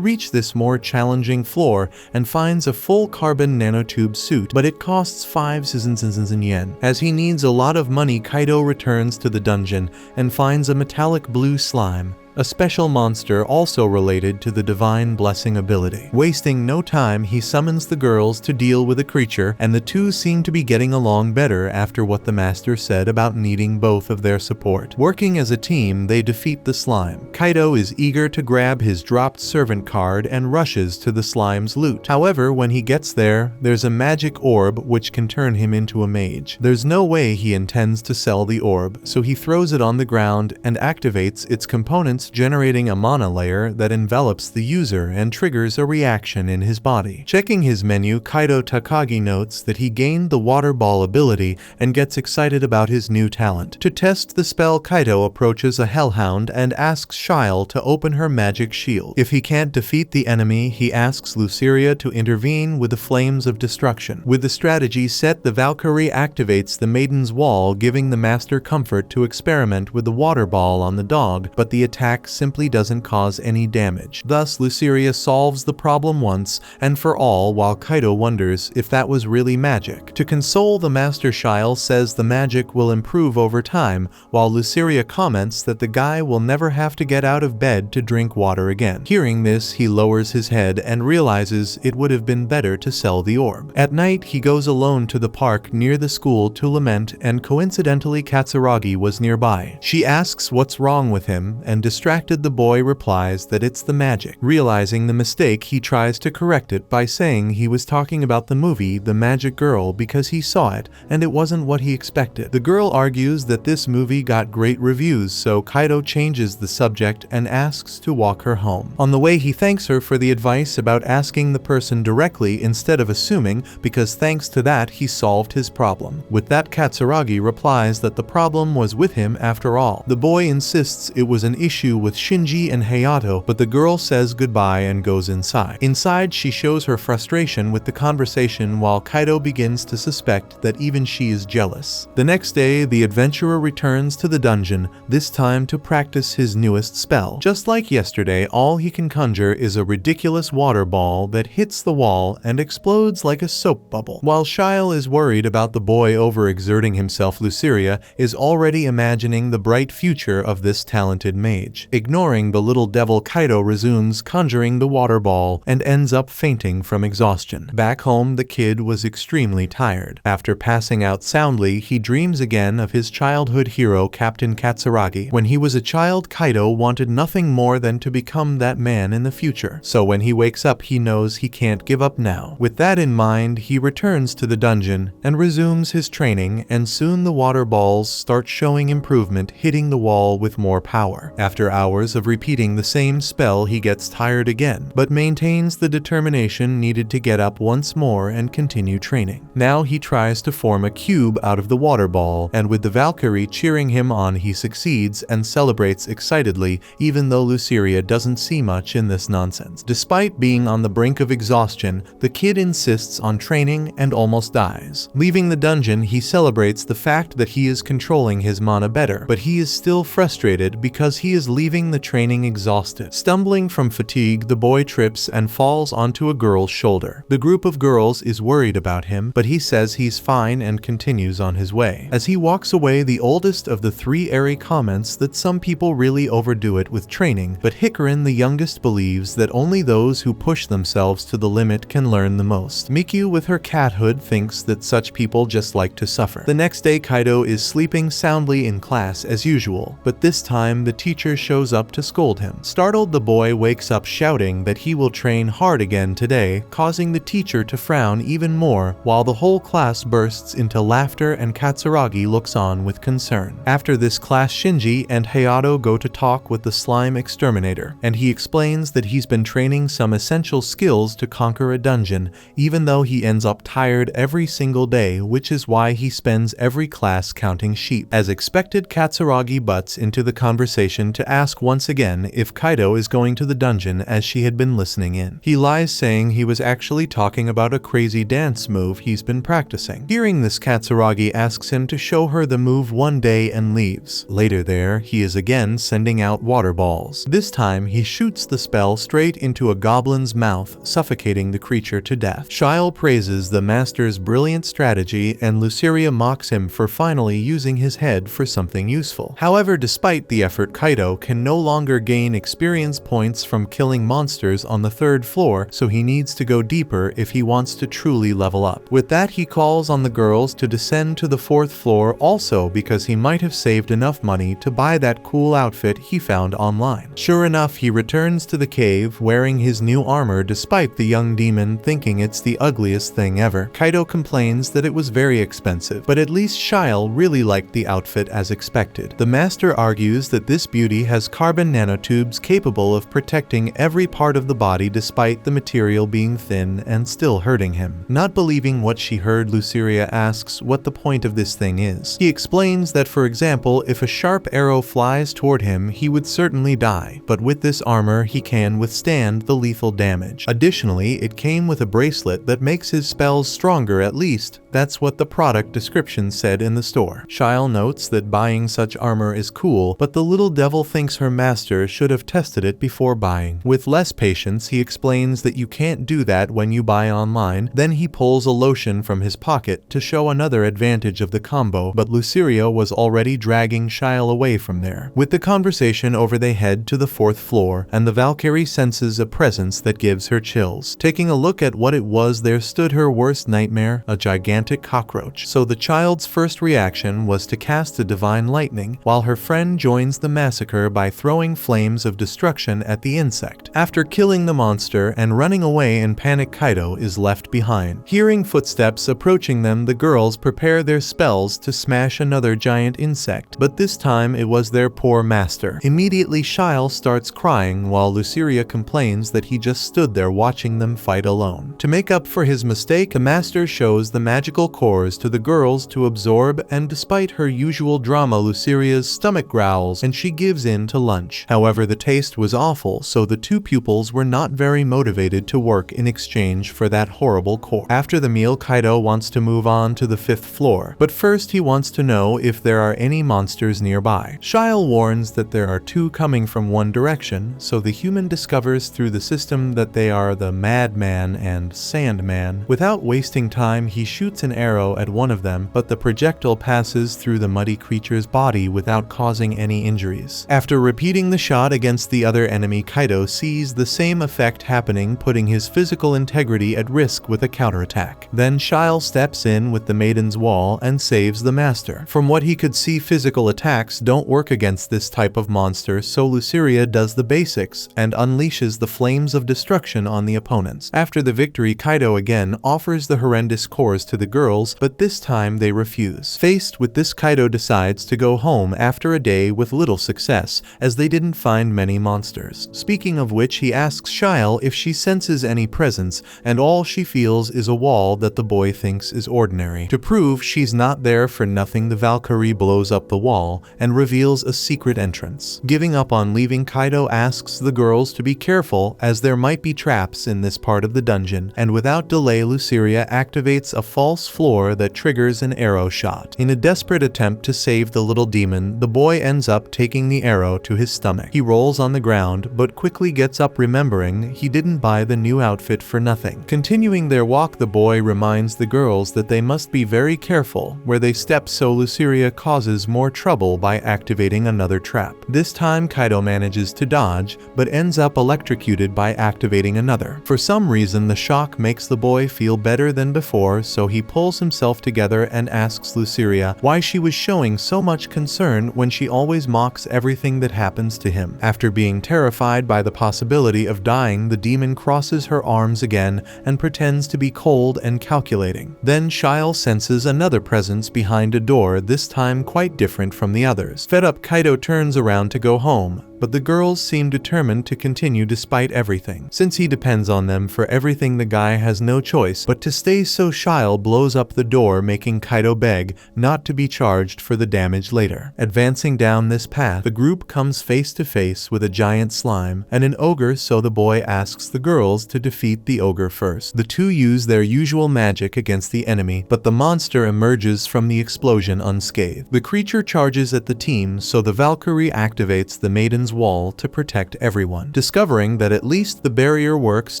reach this more challenging floor and finds a full carbon nanotube suit, but it costs 5,000 yen. As he needs a lot of money, Kaito returns to the dungeon and finds a metallic blue slime, a special monster also related to the divine blessing ability. Wasting no time, he summons the girls to deal with the creature, and the two seem to be getting along better after what the master said about needing both of their support. Working as a team, they defeat the slime. Kaito is eager to grab his dropped servant card and rushes to the slime's loot. However, when he gets there, there's a magic orb which can turn him into a mage. There's no way he intends to sell the orb, so he throws it on the ground and activates its components, generating a mana layer that envelops the user and triggers a reaction in his body. Checking his menu, Kaito Takagi notes that he gained the water ball ability and gets excited about his new talent. To test the spell, Kaito approaches a hellhound and asks Shyle to open her magic shield. If he can't defeat the enemy, he asks Luceria to intervene with the flames of destruction. With the strategy set, the Valkyrie activates the Maiden's Wall, giving the master comfort to experiment with the water ball on the dog, but the attack simply doesn't cause any damage. Thus, Luceria solves the problem once and for all, while Kaito wonders if that was really magic. To console the master, Shyle says the magic will improve over time, while Luceria comments that the guy will never have to get out of bed to drink water again. Hearing this, he lowers his head and realizes it would have been better to sell the orb. At night, he goes alone to the park near the school to lament, and coincidentally Katsuragi was nearby. She asks what's wrong with him, and distracted, the boy replies that it's the magic. Realizing the mistake, he tries to correct it by saying he was talking about the movie The Magic Girl because he saw it and it wasn't what he expected. The girl argues that this movie got great reviews, so Kaito changes the subject and asks to walk her home. On the way, he thanks her for the advice about asking the person directly instead of assuming, because thanks to that he solved his problem. With that, Katsuragi replies that the problem was with him after all. The boy insists it was an issue with Shinji and Hayato, but the girl says goodbye and goes inside. Inside, she shows her frustration with the conversation, while Kaito begins to suspect that even she is jealous. The next day, the adventurer returns to the dungeon, this time to practice his newest spell. Just like yesterday, all he can conjure is a ridiculous water ball that hits the wall and explodes like a soap bubble. While Shyle is worried about the boy overexerting himself, Luceria is already imagining the bright future of this talented mage. Ignoring the little devil, Kaito resumes conjuring the water ball and ends up fainting from exhaustion. Back home, the kid was extremely tired. After passing out soundly, he dreams again of his childhood hero, Captain Katsuragi. When he was a child, Kaito wanted nothing more than to become that man in the future. So when he wakes up, he knows he can't give up now. With that in mind, he returns to the dungeon and resumes his training, and soon the water balls start showing improvement, hitting the wall with more power. After hours of repeating the same spell, he gets tired again, but maintains the determination needed to get up once more and continue training. Now he tries to form a cube out of the water ball, and with the Valkyrie cheering him on, he succeeds and celebrates excitedly, even though Luceria doesn't see much in this nonsense. Despite being on the brink of exhaustion, the kid insists on training and almost dies. Leaving the dungeon, he celebrates the fact that he is controlling his mana better, but he is still frustrated because he is leaving the training exhausted. Stumbling from fatigue, the boy trips and falls onto a girl's shoulder. The group of girls is worried about him, but he says he's fine and continues on his way. As he walks away, the oldest of the three Eri comments that some people really overdo it with training, but Hikarin, the youngest, believes that only those who push themselves to the limit can learn the most. Mikyu, with her cathood, thinks that such people just like to suffer. The next day, Kaido is sleeping soundly in class as usual, but this time the teacher shows up to scold him. Startled, the boy wakes up shouting that he will train hard again today, causing the teacher to frown even more, while the whole class bursts into laughter and Katsuragi looks on with concern. After this class, Shinji and Hayato go to talk with the slime exterminator, and he explains that he's been training some essential skills to conquer a dungeon, even though he ends up tired every single day, which is why he spends every class counting sheep. As expected, Katsuragi butts into the conversation to ask once again if Kaido is going to the dungeon, as she had been listening in. He lies, saying he was actually talking about a crazy dance move he's been practicing. Hearing this, Katsuragi asks him to show her the move one day and leaves. Later there, he is again sending out water balls. This time, he shoots the spell straight into a goblin's mouth, suffocating the creature to death. Shyle praises the master's brilliant strategy, and Luceria mocks him for finally using his head for something useful. However, despite the effort, Kaido can no longer gain experience points from killing monsters on the third floor, so he needs to go deeper if he wants to truly level up. With that, he calls on the girls to descend to the fourth floor, also because he might have saved enough money to buy that cool outfit he found online. Sure enough, he returns to the cave wearing his new armor, despite the young demon thinking it's the ugliest thing ever. Kaido complains that it was very expensive, but at least Shyle really liked the outfit as expected. The master argues that this beauty has carbon nanotubes capable of protecting every part of the body despite the material being thin and still hurting him. Not believing what she heard, Luceria asks what the point of this thing is. He explains that, for example, if a sharp arrow flies toward him, he would certainly die, but with this armor he can withstand the lethal damage. Additionally, it came with a bracelet that makes his spells stronger, at least that's what the product description said in the store. Shyle notes that buying such armor is cool, but the little devil thinks her master should have tested it before buying. With less patience, he explains that you can't do that when you buy online. Then he pulls a lotion from his pocket to show another advantage of the combo, but Luceria was already dragging Shyle away from there. With the conversation over, they head to the fourth floor, and the Valkyrie senses a presence that gives her chills. Taking a look at what it was, there stood her worst nightmare, a gigantic cockroach. So the child's first reaction was to cast a divine lightning, while her friend joins the massacre by throwing flames of destruction at the insect. After killing the monster and running away in panic, Kaido is left behind. Hearing footsteps approaching them, the girls prepare their spells to smash another giant insect, but this time it was their poor master. Immediately, Shyle starts crying while Luceria complains that he just stood there watching them fight alone. To make up for his mistake, the master shows the magical cores to the girls to absorb, and despite her usual drama, Luceria's stomach growls and she gives in to lunch. However, the taste was awful, so the two pupils were not very motivated to work in exchange for that horrible core. After the meal, Kaido wants to move on to the fifth floor, but first he wants to know if there are any monsters nearby. Shyle warns that there are two coming from one direction, so the human discovers through the system that they are the Madman and Sandman. Without wasting time, he shoots an arrow at one of them, but the projectile passes through the muddy creature's body without causing any injuries. After repeating the shot against the other enemy, Kaido sees the same effect happening, putting his physical integrity at risk with a counterattack. Then Shyle steps in with the Maiden's Wall and saves the master. From what he could see, physical attacks don't work against this type of monster, so Luceria does the basics and unleashes the flames of destruction on the opponents. After the victory, Kaido again offers the horrendous cores to the girls, but this time they refuse. Faced with this, Kaido decides to go home after a day with little success, as they didn't find many monsters. Speaking of which, he asks Shyle if she senses any presence, and all she feels is a wall that the boy thinks is ordinary. To prove she's not there for nothing, the Valkyrie blows up the wall and reveals a secret entrance. Giving up on leaving, Kaido asks the girls to be careful, as there might be traps in this part of the dungeon, gun, and without delay Luceria activates a false floor that triggers an arrow shot. In a desperate attempt to save the little demon, the boy ends up taking the arrow to his stomach. He rolls on the ground, but quickly gets up remembering he didn't buy the new outfit for nothing. Continuing their walk, the boy reminds the girls that they must be very careful where they step, so Luceria causes more trouble by activating another trap. This time Kaito manages to dodge, but ends up electrocuted by activating another. For some reason the shock makes the boy feel better than before, so he pulls himself together and asks Luceria why she was showing so much concern when she always mocks everything that happens to him. After being terrified by the possibility of dying, the demon crosses her arms again and pretends to be cold and calculating. Then Shile senses another presence behind a door, this time quite different from the others. Fed up, Kaito turns around to go home, but the girls seem determined to continue despite everything. Since he depends on them for everything, the guy has no choice but to stay, so Shile blows up the door, making Kaito beg not to be charged for the damage later. Advancing down this path, the group comes face to face with a giant slime and an ogre, so the boy asks the girls to defeat the ogre first. The two use their usual magic against the enemy, but the monster emerges from the explosion unscathed. The creature charges at the team, so the Valkyrie activates the maiden's wall to protect everyone. Discovering that at least the barrier works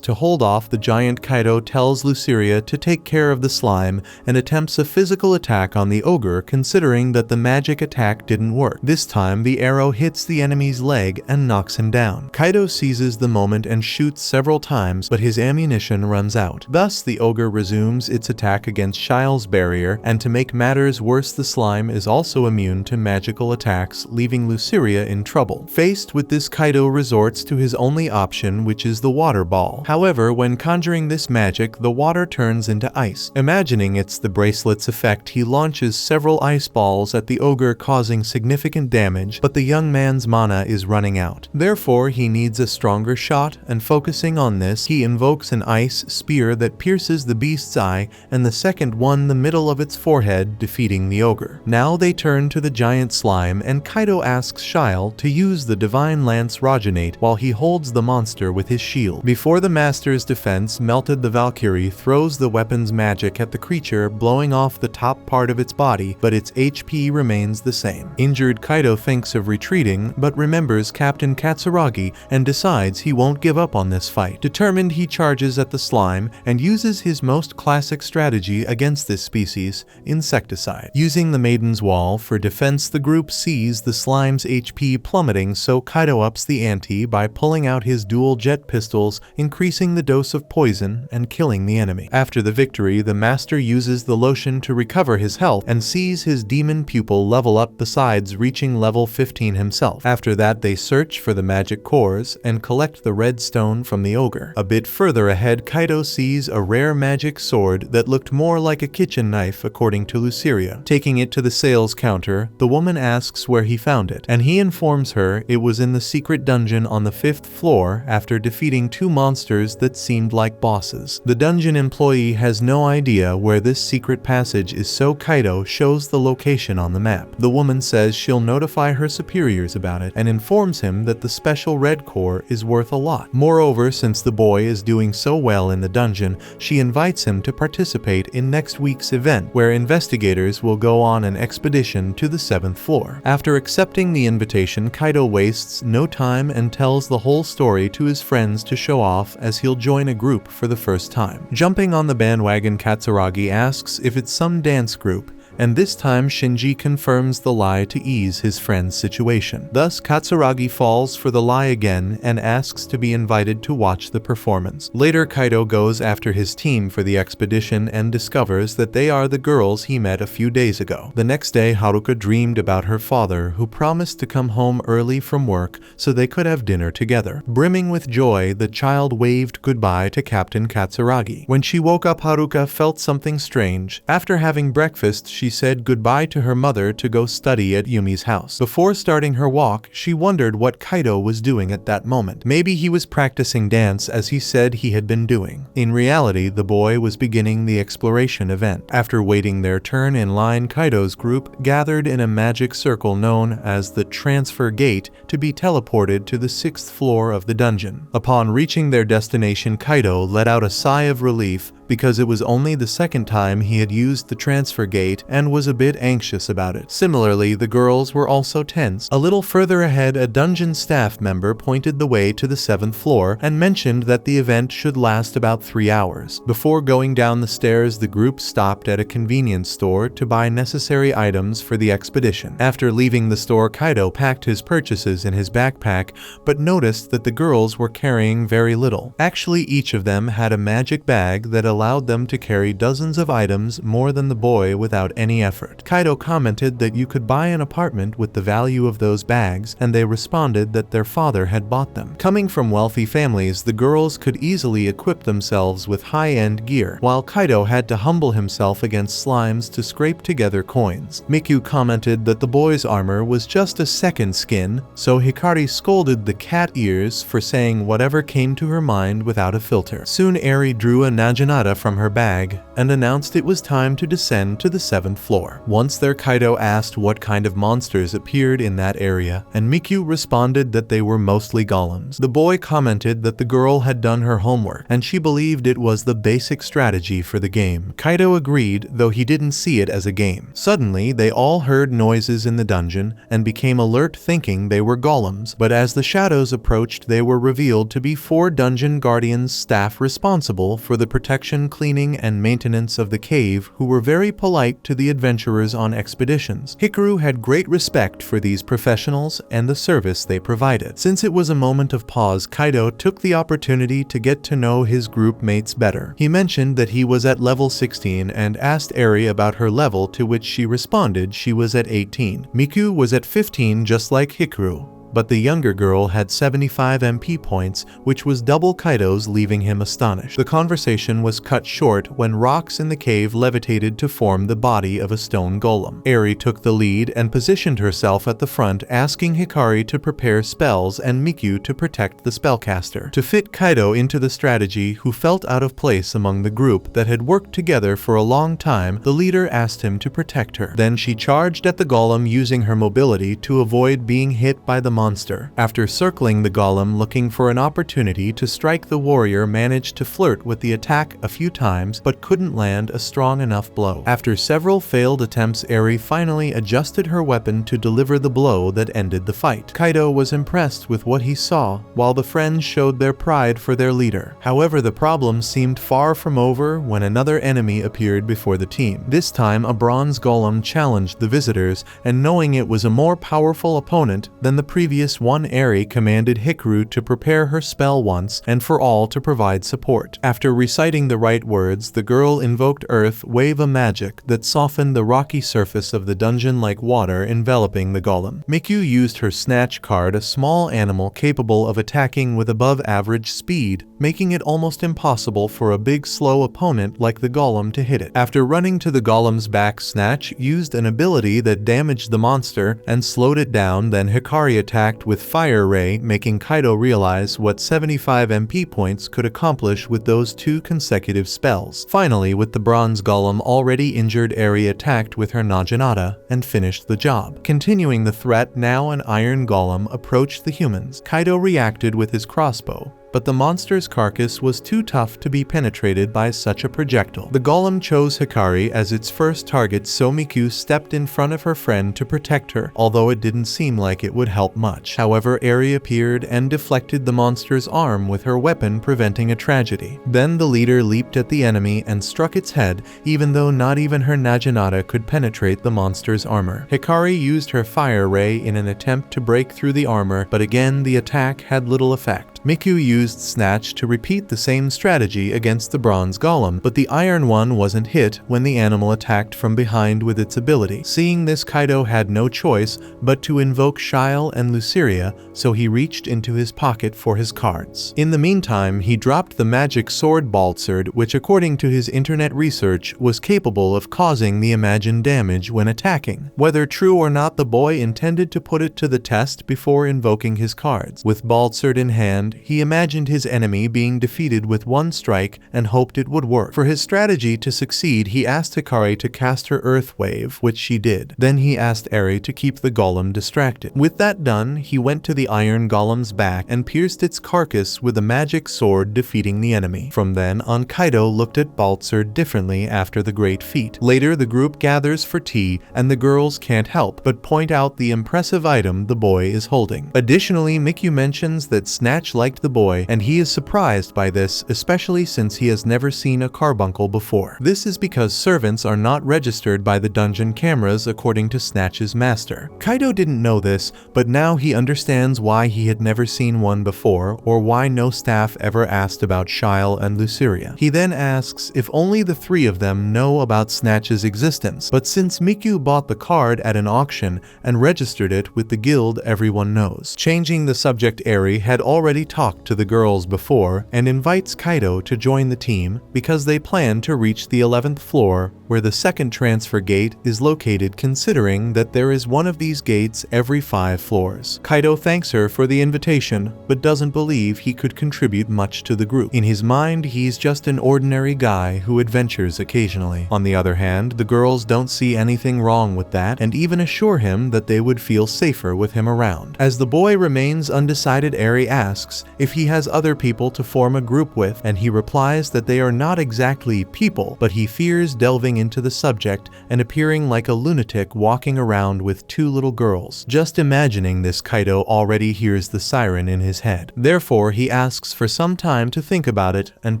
to hold off the giant, Kaito tells Luceria to take care of the slime and attempts a physical attack on the ogre, considering that the magic attack didn't work. This time the arrow hits the enemy's leg and knocks him down. Kaito seizes the moment and shoots several times, but his ammunition runs out. Thus the ogre resumes its attack against Shile's barrier, and to make matters worse, the slime is also immune to magical attacks, leaving Luceria in trouble. Faced with this, Kaito resorts to his only option, which is the water ball. However, when conjuring this magic, the water turns into ice. Imagining it's the bracelet's effect, he launches several ice balls at the ogre, causing significant damage, but the young man's mana is running out. Therefore, he needs a stronger shot, and focusing on this, he invokes an ice spear that pierces the beast's eye, and the second one the middle of its forehead, defeating the ogre. Now they turn to the giant slime, and Kaito asks Shile to use the Divine Lance Rogenate while he holds the monster with his shield. Before the master's defense melted, the Valkyrie throws the weapon's magic at the creature, blowing off the top part of its body, but its HP remains the same. Injured, Kaito thinks of retreating, but remembers Captain Katsuragi and decides he won't give up on this fight. Determined, he charges at the slime and uses his most classic strategy against this species, insecticide. Using the maiden's wall for defense, the group sees the slime's HP plummeting, so Kaito ups the ante by pulling out his dual jet pistols, increasing the dose of poison and killing the enemy. After the victory, the master uses the lotion to recover his health and sees his demon pupil level up, besides reaching level 15 himself. After that, they search for the magic cores and collect the red stone from the ogre. A bit further ahead, Kaito sees a rare magic sword that looked more like a kitchen knife, according to Luceria. Taking it to the sales counter, the woman asks where he found it, and he informs her it was in the secret dungeon on the 5th floor after defeating two monsters that seemed like bosses. The dungeon employee has no idea where this secret passage is, so Kaito shows the location on the map. The woman says she'll notify her superiors about it and informs him that the special red core is worth a lot. Moreover, since the boy is doing so well in the dungeon, she invites him to participate in next week's event, where investigators will go on an expedition to the 7th floor. After accepting the invitation, Kaito wastes no time and tells the whole story to his friends to show off, as he'll join a group for the first time. Jumping on the bandwagon, Katsuragi asks if it's some dance group, and this time Shinji confirms the lie to ease his friend's situation. Thus, Katsuragi falls for the lie again and asks to be invited to watch the performance. Later, Kaito goes after his team for the expedition and discovers that they are the girls he met a few days ago. The next day, Haruka dreamed about her father, who promised to come home early from work so they could have dinner together. Brimming with joy, the child waved goodbye to Captain Katsuragi. When she woke up, Haruka felt something strange. After having breakfast, she she said goodbye to her mother to go study at Yumi's house. Before starting her walk, she wondered what Kaito was doing at that moment. Maybe he was practicing dance as he said he had been doing. In reality, the boy was beginning the exploration event. After waiting their turn in line, Kaito's group gathered in a magic circle known as the Transfer Gate to be teleported to the 6th floor of the dungeon. Upon reaching their destination, Kaito let out a sigh of relief because it was only the second time he had used the transfer gate and was a bit anxious about it. Similarly, the girls were also tense. A little further ahead, a dungeon staff member pointed the way to the 7th floor and mentioned that the event should last about 3 hours. Before going down the stairs, the group stopped at a convenience store to buy necessary items for the expedition. After leaving the store, Kaito packed his purchases in his backpack, but noticed that the girls were carrying very little. Actually, each of them had a magic bag that allowed them to carry dozens of items more than the boy without any effort. Kaito commented that you could buy an apartment with the value of those bags, and they responded that their father had bought them. Coming from wealthy families, the girls could easily equip themselves with high-end gear, while Kaito had to humble himself against slimes to scrape together coins. Miku commented that the boy's armor was just a second skin, so Hikari scolded the cat ears for saying whatever came to her mind without a filter. Soon Eri drew a naginata from her bag and announced it was time to descend to the 7th floor. Once there, Kaito asked what kind of monsters appeared in that area, and Miku responded that they were mostly golems. The boy commented that the girl had done her homework, and she believed it was the basic strategy for the game. Kaito agreed, though he didn't see it as a game. Suddenly, they all heard noises in the dungeon and became alert, thinking they were golems, but as the shadows approached, they were revealed to be 4 dungeon guardians staff responsible for the protection, cleaning, and maintenance of the cave, who were very polite to the adventurers on expeditions. Hikaru had great respect for these professionals and the service they provided. Since it was a moment of pause, Kaito took the opportunity to get to know his group mates better. He mentioned that he was at level 16 and asked Eri about her level, to which she responded she was at 18. Miku was at 15 just like Hikaru, but the younger girl had 75 MP points, which was double Kaito's, leaving him astonished. The conversation was cut short when rocks in the cave levitated to form the body of a stone golem. Eri took the lead and positioned herself at the front, asking Hikari to prepare spells and Miku to protect the spellcaster. To fit Kaito into the strategy, who felt out of place among the group that had worked together for a long time, the leader asked him to protect her. Then she charged at the golem using her mobility to avoid being hit by the monster. After circling the golem looking for an opportunity to strike, the warrior managed to flirt with the attack a few times but couldn't land a strong enough blow. After several failed attempts, Eri finally adjusted her weapon to deliver the blow that ended the fight. Kaito was impressed with what he saw, while the friends showed their pride for their leader. However, the problem seemed far from over when another enemy appeared before the team. This time, a bronze golem challenged the visitors, and knowing it was a more powerful opponent than the previous one, Eri commanded Hikaru to prepare her spell once and for all to provide support. After reciting the right words, the girl invoked Earth Wave, a magic that softened the rocky surface of the dungeon like water enveloping the golem. Miku used her snatch card, a small animal capable of attacking with above average speed, making it almost impossible for a big slow opponent like the golem to hit it. After running to the golem's back, Snatch used an ability that damaged the monster and slowed it down. Then Hikari attacked with Fire Ray, making Kaito realize what 75 MP points could accomplish with those 2 consecutive spells. Finally, with the bronze golem already injured, Eri attacked with her naginata and finished the job. Continuing the threat, now an iron golem approached the humans. Kaito reacted with his crossbow, but the monster's carcass was too tough to be penetrated by such a projectile. The golem chose Hikari as its first target, so Miku stepped in front of her friend to protect her, although it didn't seem like it would help much. However, Eri appeared and deflected the monster's arm with her weapon, preventing a tragedy. Then the leader leaped at the enemy and struck its head, even though not even her naginata could penetrate the monster's armor. Hikari used her Fire Ray in an attempt to break through the armor, but again the attack had little effect. Miku used Snatch to repeat the same strategy against the bronze golem, but the iron one wasn't hit when the animal attacked from behind with its ability. Seeing this, Kaito had no choice but to invoke Shile and Luceria, so he reached into his pocket for his cards. In the meantime, he dropped the magic sword Baltzard, which according to his internet research was capable of causing the imagined damage when attacking. Whether true or not, the boy intended to put it to the test before invoking his cards. With Baltzard in hand, he imagined his enemy being defeated with one strike and hoped it would work. For his strategy to succeed, he asked Hikari to cast her Earth Wave, which she did. Then he asked Eri to keep the golem distracted. With that done, he went to the iron golem's back and pierced its carcass with a magic sword, defeating the enemy. From then on, Kaito looked at Baltzard differently after the great feat. Later, the group gathers for tea, and the girls can't help but point out the impressive item the boy is holding. Additionally, Miku mentions that Snatch liked the boy, and he is surprised by this, especially since he has never seen a carbuncle before. This is because servants are not registered by the dungeon cameras according to Snatch's master. Kaito didn't know this, but now he understands why he had never seen one before, or why no staff ever asked about Shile and Luceria. He then asks if only the three of them know about Snatch's existence, but since Miku bought the card at an auction and registered it with the guild, everyone knows. Changing the subject, Eri had already talked to the girls before and invites Kaito to join the team because they plan to reach the 11th floor where the second transfer gate is located, considering that there is one of these gates every 5 floors. Kaito thanks her for the invitation, but doesn't believe he could contribute much to the group. In his mind, he's just an ordinary guy who adventures occasionally. On the other hand, the girls don't see anything wrong with that and even assure him that they would feel safer with him around. As the boy remains undecided, Eri asks if he has other people to form a group with, and he replies that they are not exactly people, but he fears delving into the subject and appearing like a lunatic walking around with 2 little girls. Just imagining this, Kaito already hears the siren in his head. Therefore, he asks for some time to think about it and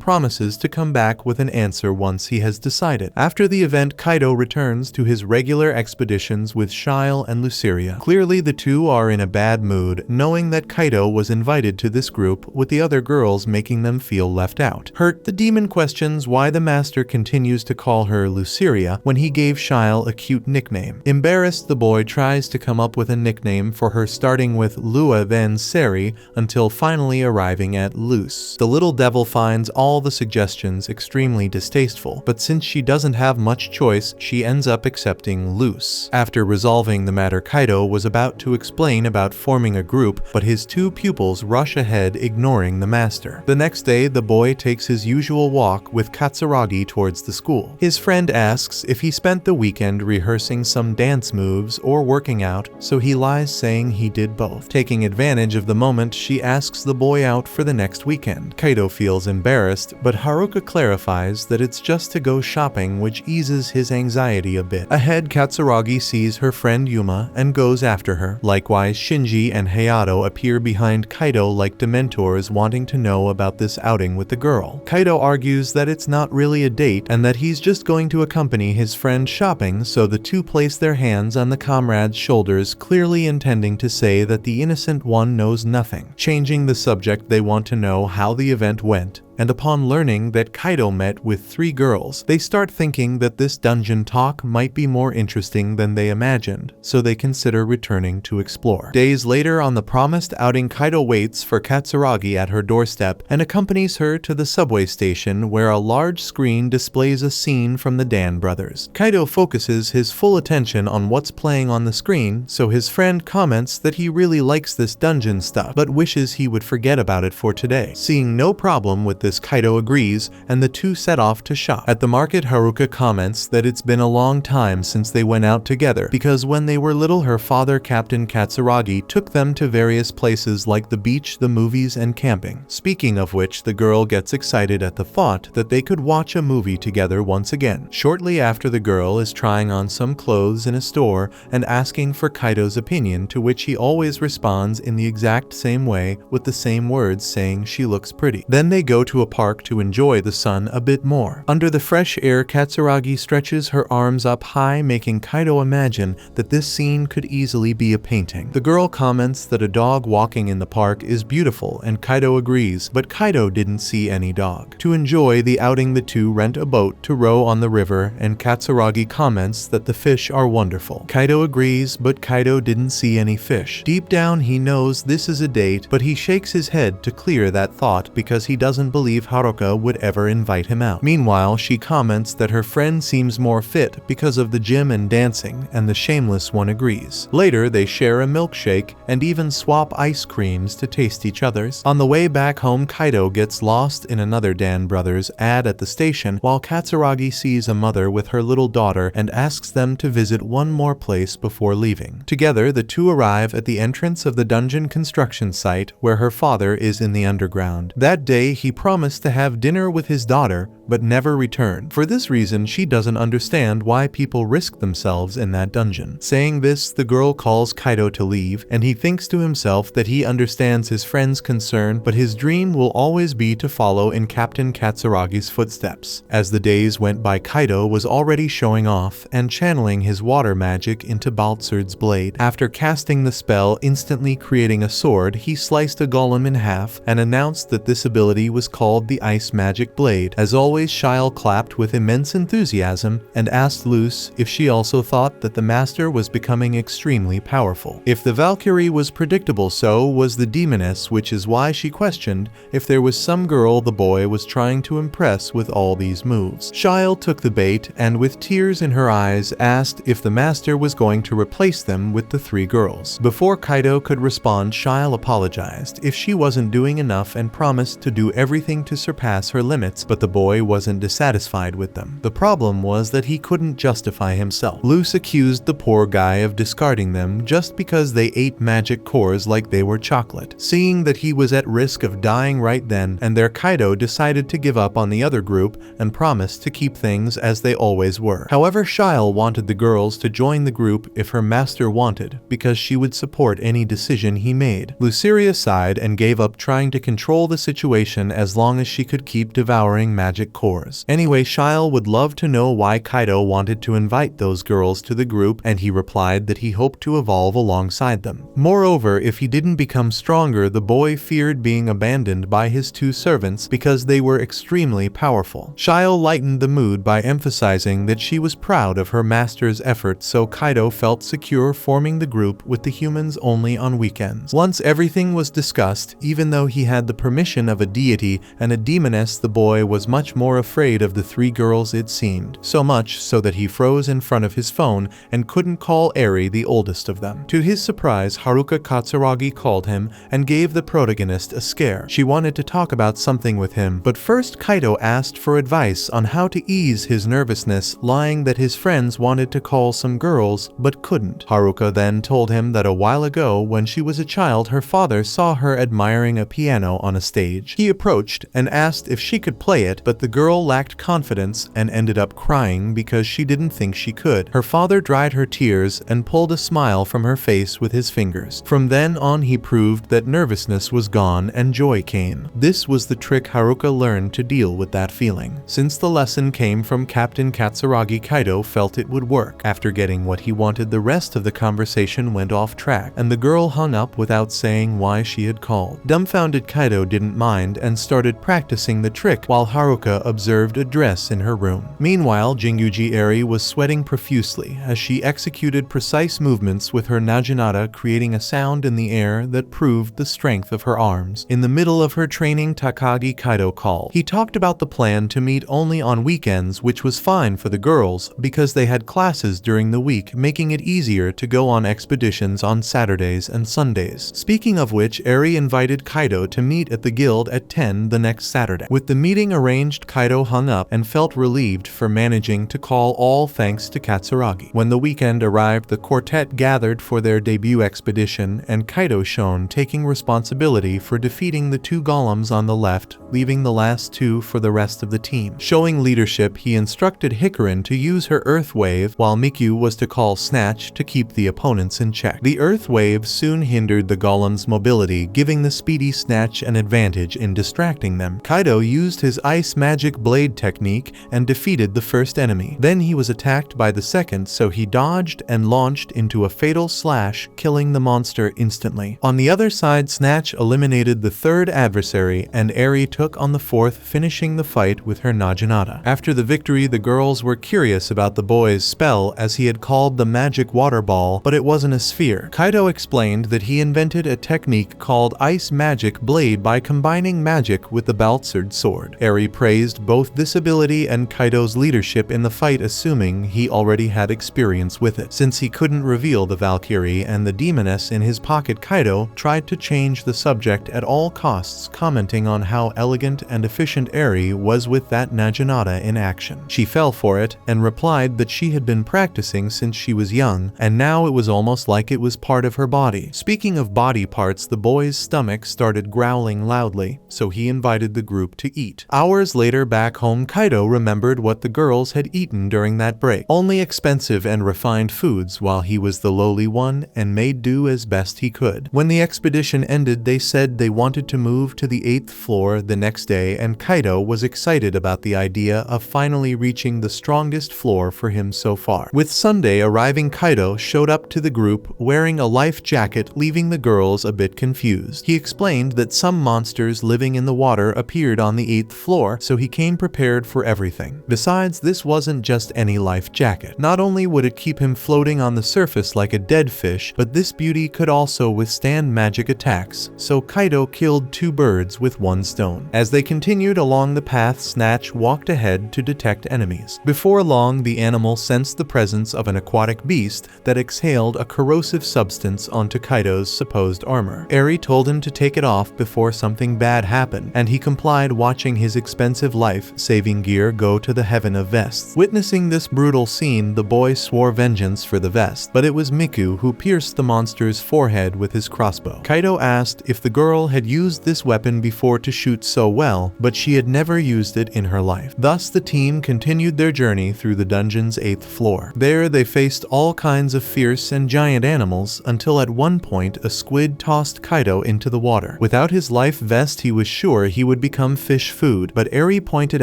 promises to come back with an answer once he has decided. After the event, Kaito returns to his regular expeditions with Shile and Luceria. Clearly, the two are in a bad mood, knowing that Kaito was invited to this group with the other girls, making them feel left out. Hurt, the demon questions why the master continues to call her Luceria when he gave Shile a cute nickname. Embarrassed, the boy tries to come up with a nickname for her, starting with Lua, then Seri, until finally arriving at Luce. The little devil finds all the suggestions extremely distasteful, but since she doesn't have much choice, she ends up accepting Luce. After resolving the matter, Kaito was about to explain about forming a group, but his 2 pupils rush ahead, ignoring the master. The next day, the boy takes his usual walk with Katsuragi towards the school. His friend asks if he spent the weekend rehearsing some dance moves or working out, so he lies, saying he did both. Taking advantage of the moment, she asks the boy out for the next weekend. Kaito feels embarrassed, but Haruka clarifies that it's just to go shopping, which eases his anxiety a bit. Ahead, Katsuragi sees her friend Yuma and goes after her. Likewise, Shinji and Hayato appear behind Kaito like dementors, wanting to know about this outing with the girl. Kaito argues that it's not really a date and that he's just going to accompany his friend shopping, so the two place their hands on the comrade's shoulders, clearly intending to say that the innocent one knows nothing. Changing the subject, they want to know how the event went, and upon learning that Kaito met with 3 girls, they start thinking that this dungeon talk might be more interesting than they imagined, so they consider returning to explore. Days later, on the promised outing, Kaito waits for Katsuragi at her doorstep and accompanies her to the subway station, where a large screen displays a scene from the Dan brothers. Kaito focuses his full attention on what's playing on the screen, so his friend comments that he really likes this dungeon stuff, but wishes he would forget about it for today. Seeing no problem with this, Kaito agrees, and the two set off to shop. At the market, Haruka comments that it's been a long time since they went out together, because when they were little, her father, Captain Katsuragi, took them to various places like the beach, the movies, and camping. Speaking of which, the girl gets excited at the thought that they could watch a movie together once again. Shortly after, the girl is trying on some clothes in a store and asking for Kaito's opinion, to which he always responds in the exact same way with the same words, saying she looks pretty. Then they go to a park to enjoy the sun a bit more. Under the fresh air, Katsuragi stretches her arms up high, making Kaito imagine that this scene could easily be a painting. The girl comments that a dog walking in the park is beautiful, and Kaito agrees, but Kaito didn't see any dog. To enjoy the outing, the two rent a boat to row on the river, and Katsuragi comments that the fish are wonderful. Kaito agrees, but Kaito didn't see any fish. Deep down, he knows this is a date, but he shakes his head to clear that thought because he doesn't believe Haruka would ever invite him out. Meanwhile, she comments that her friend seems more fit because of the gym and dancing, and the shameless one agrees. Later, they share a milkshake and even swap ice creams to taste each other's. On the way back home, Kaito gets lost in another Dan Brothers ad at the station, while Katsuragi sees a mother with her little daughter and asks them to visit one more place before leaving. Together, the two arrive at the entrance of the dungeon construction site where her father is in the underground. That day, he promised to have dinner with his daughter, but never return. For this reason, she doesn't understand why people risk themselves in that dungeon. Saying this, the girl calls Kaito to leave, and he thinks to himself that he understands his friend's concern, but his dream will always be to follow in Captain Katsuragi's footsteps. As the days went by, Kaito was already showing off and channeling his water magic into Baltzard's blade. After casting the spell, instantly creating a sword, he sliced a golem in half and announced that this ability was called the Ice Magic Blade. As always, Shyle clapped with immense enthusiasm and asked Luce if she also thought that the master was becoming extremely powerful. If the Valkyrie was predictable, so was the demoness, which is why she questioned if there was some girl the boy was trying to impress with all these moves. Shyle took the bait and with tears in her eyes asked if the master was going to replace them with the three girls. Before Kaito could respond, Shyle apologized if she wasn't doing enough and promised to do everything to surpass her limits, but the boy wasn't dissatisfied with them. The problem was that he couldn't justify himself. Luce accused the poor guy of discarding them just because they ate magic cores like they were chocolate. Seeing that he was at risk of dying right then and there, Kaito decided to give up on the other group and promised to keep things as they always were. However, Shyle wanted the girls to join the group if her master wanted, because she would support any decision he made. Luceria sighed and gave up trying to control the situation as long as she could keep devouring magic cores. Anyway, Shyle would love to know why Kaito wanted to invite those girls to the group, and he replied that he hoped to evolve alongside them. Moreover, if he didn't become stronger, the boy feared being abandoned by his two servants because they were extremely powerful. Shyle lightened the mood by emphasizing that she was proud of her master's efforts, so Kaito felt secure forming the group with the humans only on weekends. Once everything was discussed, even though he had the permission of a deity and a demoness, the boy was much more afraid of the three girls, it seemed. So much so that he froze in front of his phone and couldn't call Eri, the oldest of them. To his surprise, Haruka Katsuragi called him and gave the protagonist a scare. She wanted to talk about something with him, but first Kaito asked for advice on how to ease his nervousness, lying that his friends wanted to call some girls but couldn't. Haruka then told him that a while ago, when she was a child, her father saw her admiring a piano on a stage. He approached and asked if she could play it, but the girl lacked confidence and ended up crying because she didn't think she could. Her father dried her tears and pulled a smile from her face with his fingers. From then on, he proved that nervousness was gone and joy came. This was the trick Haruka learned to deal with that feeling. Since the lesson came from Captain Katsuragi, Kaito felt it would work. After getting what he wanted, the rest of the conversation went off track, and the girl hung up without saying why she had called. Dumbfounded, Kaito didn't mind and started practicing the trick while Haruka observed a dress in her room. Meanwhile, Jinguji Eri was sweating profusely as she executed precise movements with her naginata, creating a sound in the air that proved the strength of her arms. In the middle of her training, Takagi Kaito called. He talked about the plan to meet only on weekends, which was fine for the girls because they had classes during the week, making it easier to go on expeditions on Saturdays and Sundays. Speaking of which, Eri invited Kaito to meet at the guild at 10 the next Saturday. With the meeting arranged, Kaito hung up and felt relieved for managing to call, all thanks to Katsuragi. When the weekend arrived, the quartet gathered for their debut expedition, and Kaito shone, taking responsibility for defeating the two golems on the left, leaving the last two for the rest of the team. Showing leadership, he instructed Hikarin to use her Earth Wave, while Mikyu was to call Snatch to keep the opponents in check. The Earth Wave soon hindered the golem's mobility, giving the speedy Snatch an advantage in distracting distracting them. Kaito used his ice magic blade technique and defeated the first enemy. Then he was attacked by the second, so he dodged and launched into a fatal slash, killing the monster instantly. On the other side, Snatch eliminated the third adversary, and Eri took on the fourth, finishing the fight with her Naginata. After the victory, the girls were curious about the boy's spell, as he had called the magic water ball, but it wasn't a sphere. Kaito explained that he invented a technique called ice magic blade by combining magic with the Baltzard sword. Eri praised both this ability and Kaito's leadership in the fight, assuming he already had experience with it. Since he couldn't reveal the Valkyrie and the demoness in his pocket, Kaito tried to change the subject at all costs, commenting on how elegant and efficient Eri was with that Naginata in action. She fell for it and replied that she had been practicing since she was young, and now it was almost like it was part of her body. Speaking of body parts, the boy's stomach started growling loudly, so he invited the group to eat. Hours later, back home, Kaito remembered what the girls had eaten during that break. Only expensive and refined foods, while he was the lowly one and made do as best he could. When the expedition ended, they said they wanted to move to the 8th floor the next day, and Kaito was excited about the idea of finally reaching the strongest floor for him so far. With Sunday arriving, Kaito showed up to the group wearing a life jacket, leaving the girls a bit confused. He explained that some monsters living in the water appeared on the 8th floor, so he came prepared for everything. Besides, this wasn't just any life jacket. Not only would it keep him floating on the surface like a dead fish, but this beauty could also withstand magic attacks, so Kaito killed 2 birds with 1 stone. As they continued along the path, Snatch walked ahead to detect enemies. Before long, the animal sensed the presence of an aquatic beast that exhaled a corrosive substance onto Kaito's supposed armor. Eri told him to take it off before something bad happened, and he complied, watching his expensive life-saving gear go to the heaven of vests. Witnessing this brutal scene, the boy swore vengeance for the vest, but it was Miku who pierced the monster's forehead with his crossbow. Kaito asked if the girl had used this weapon before to shoot so well, but she had never used it in her life. Thus, the team continued their journey through the dungeon's 8th floor. There, they faced all kinds of fierce and giant animals, until at one point a squid tossed Kaito into the water. Without his life vest, he was sure he would become fish food, but Eri pointed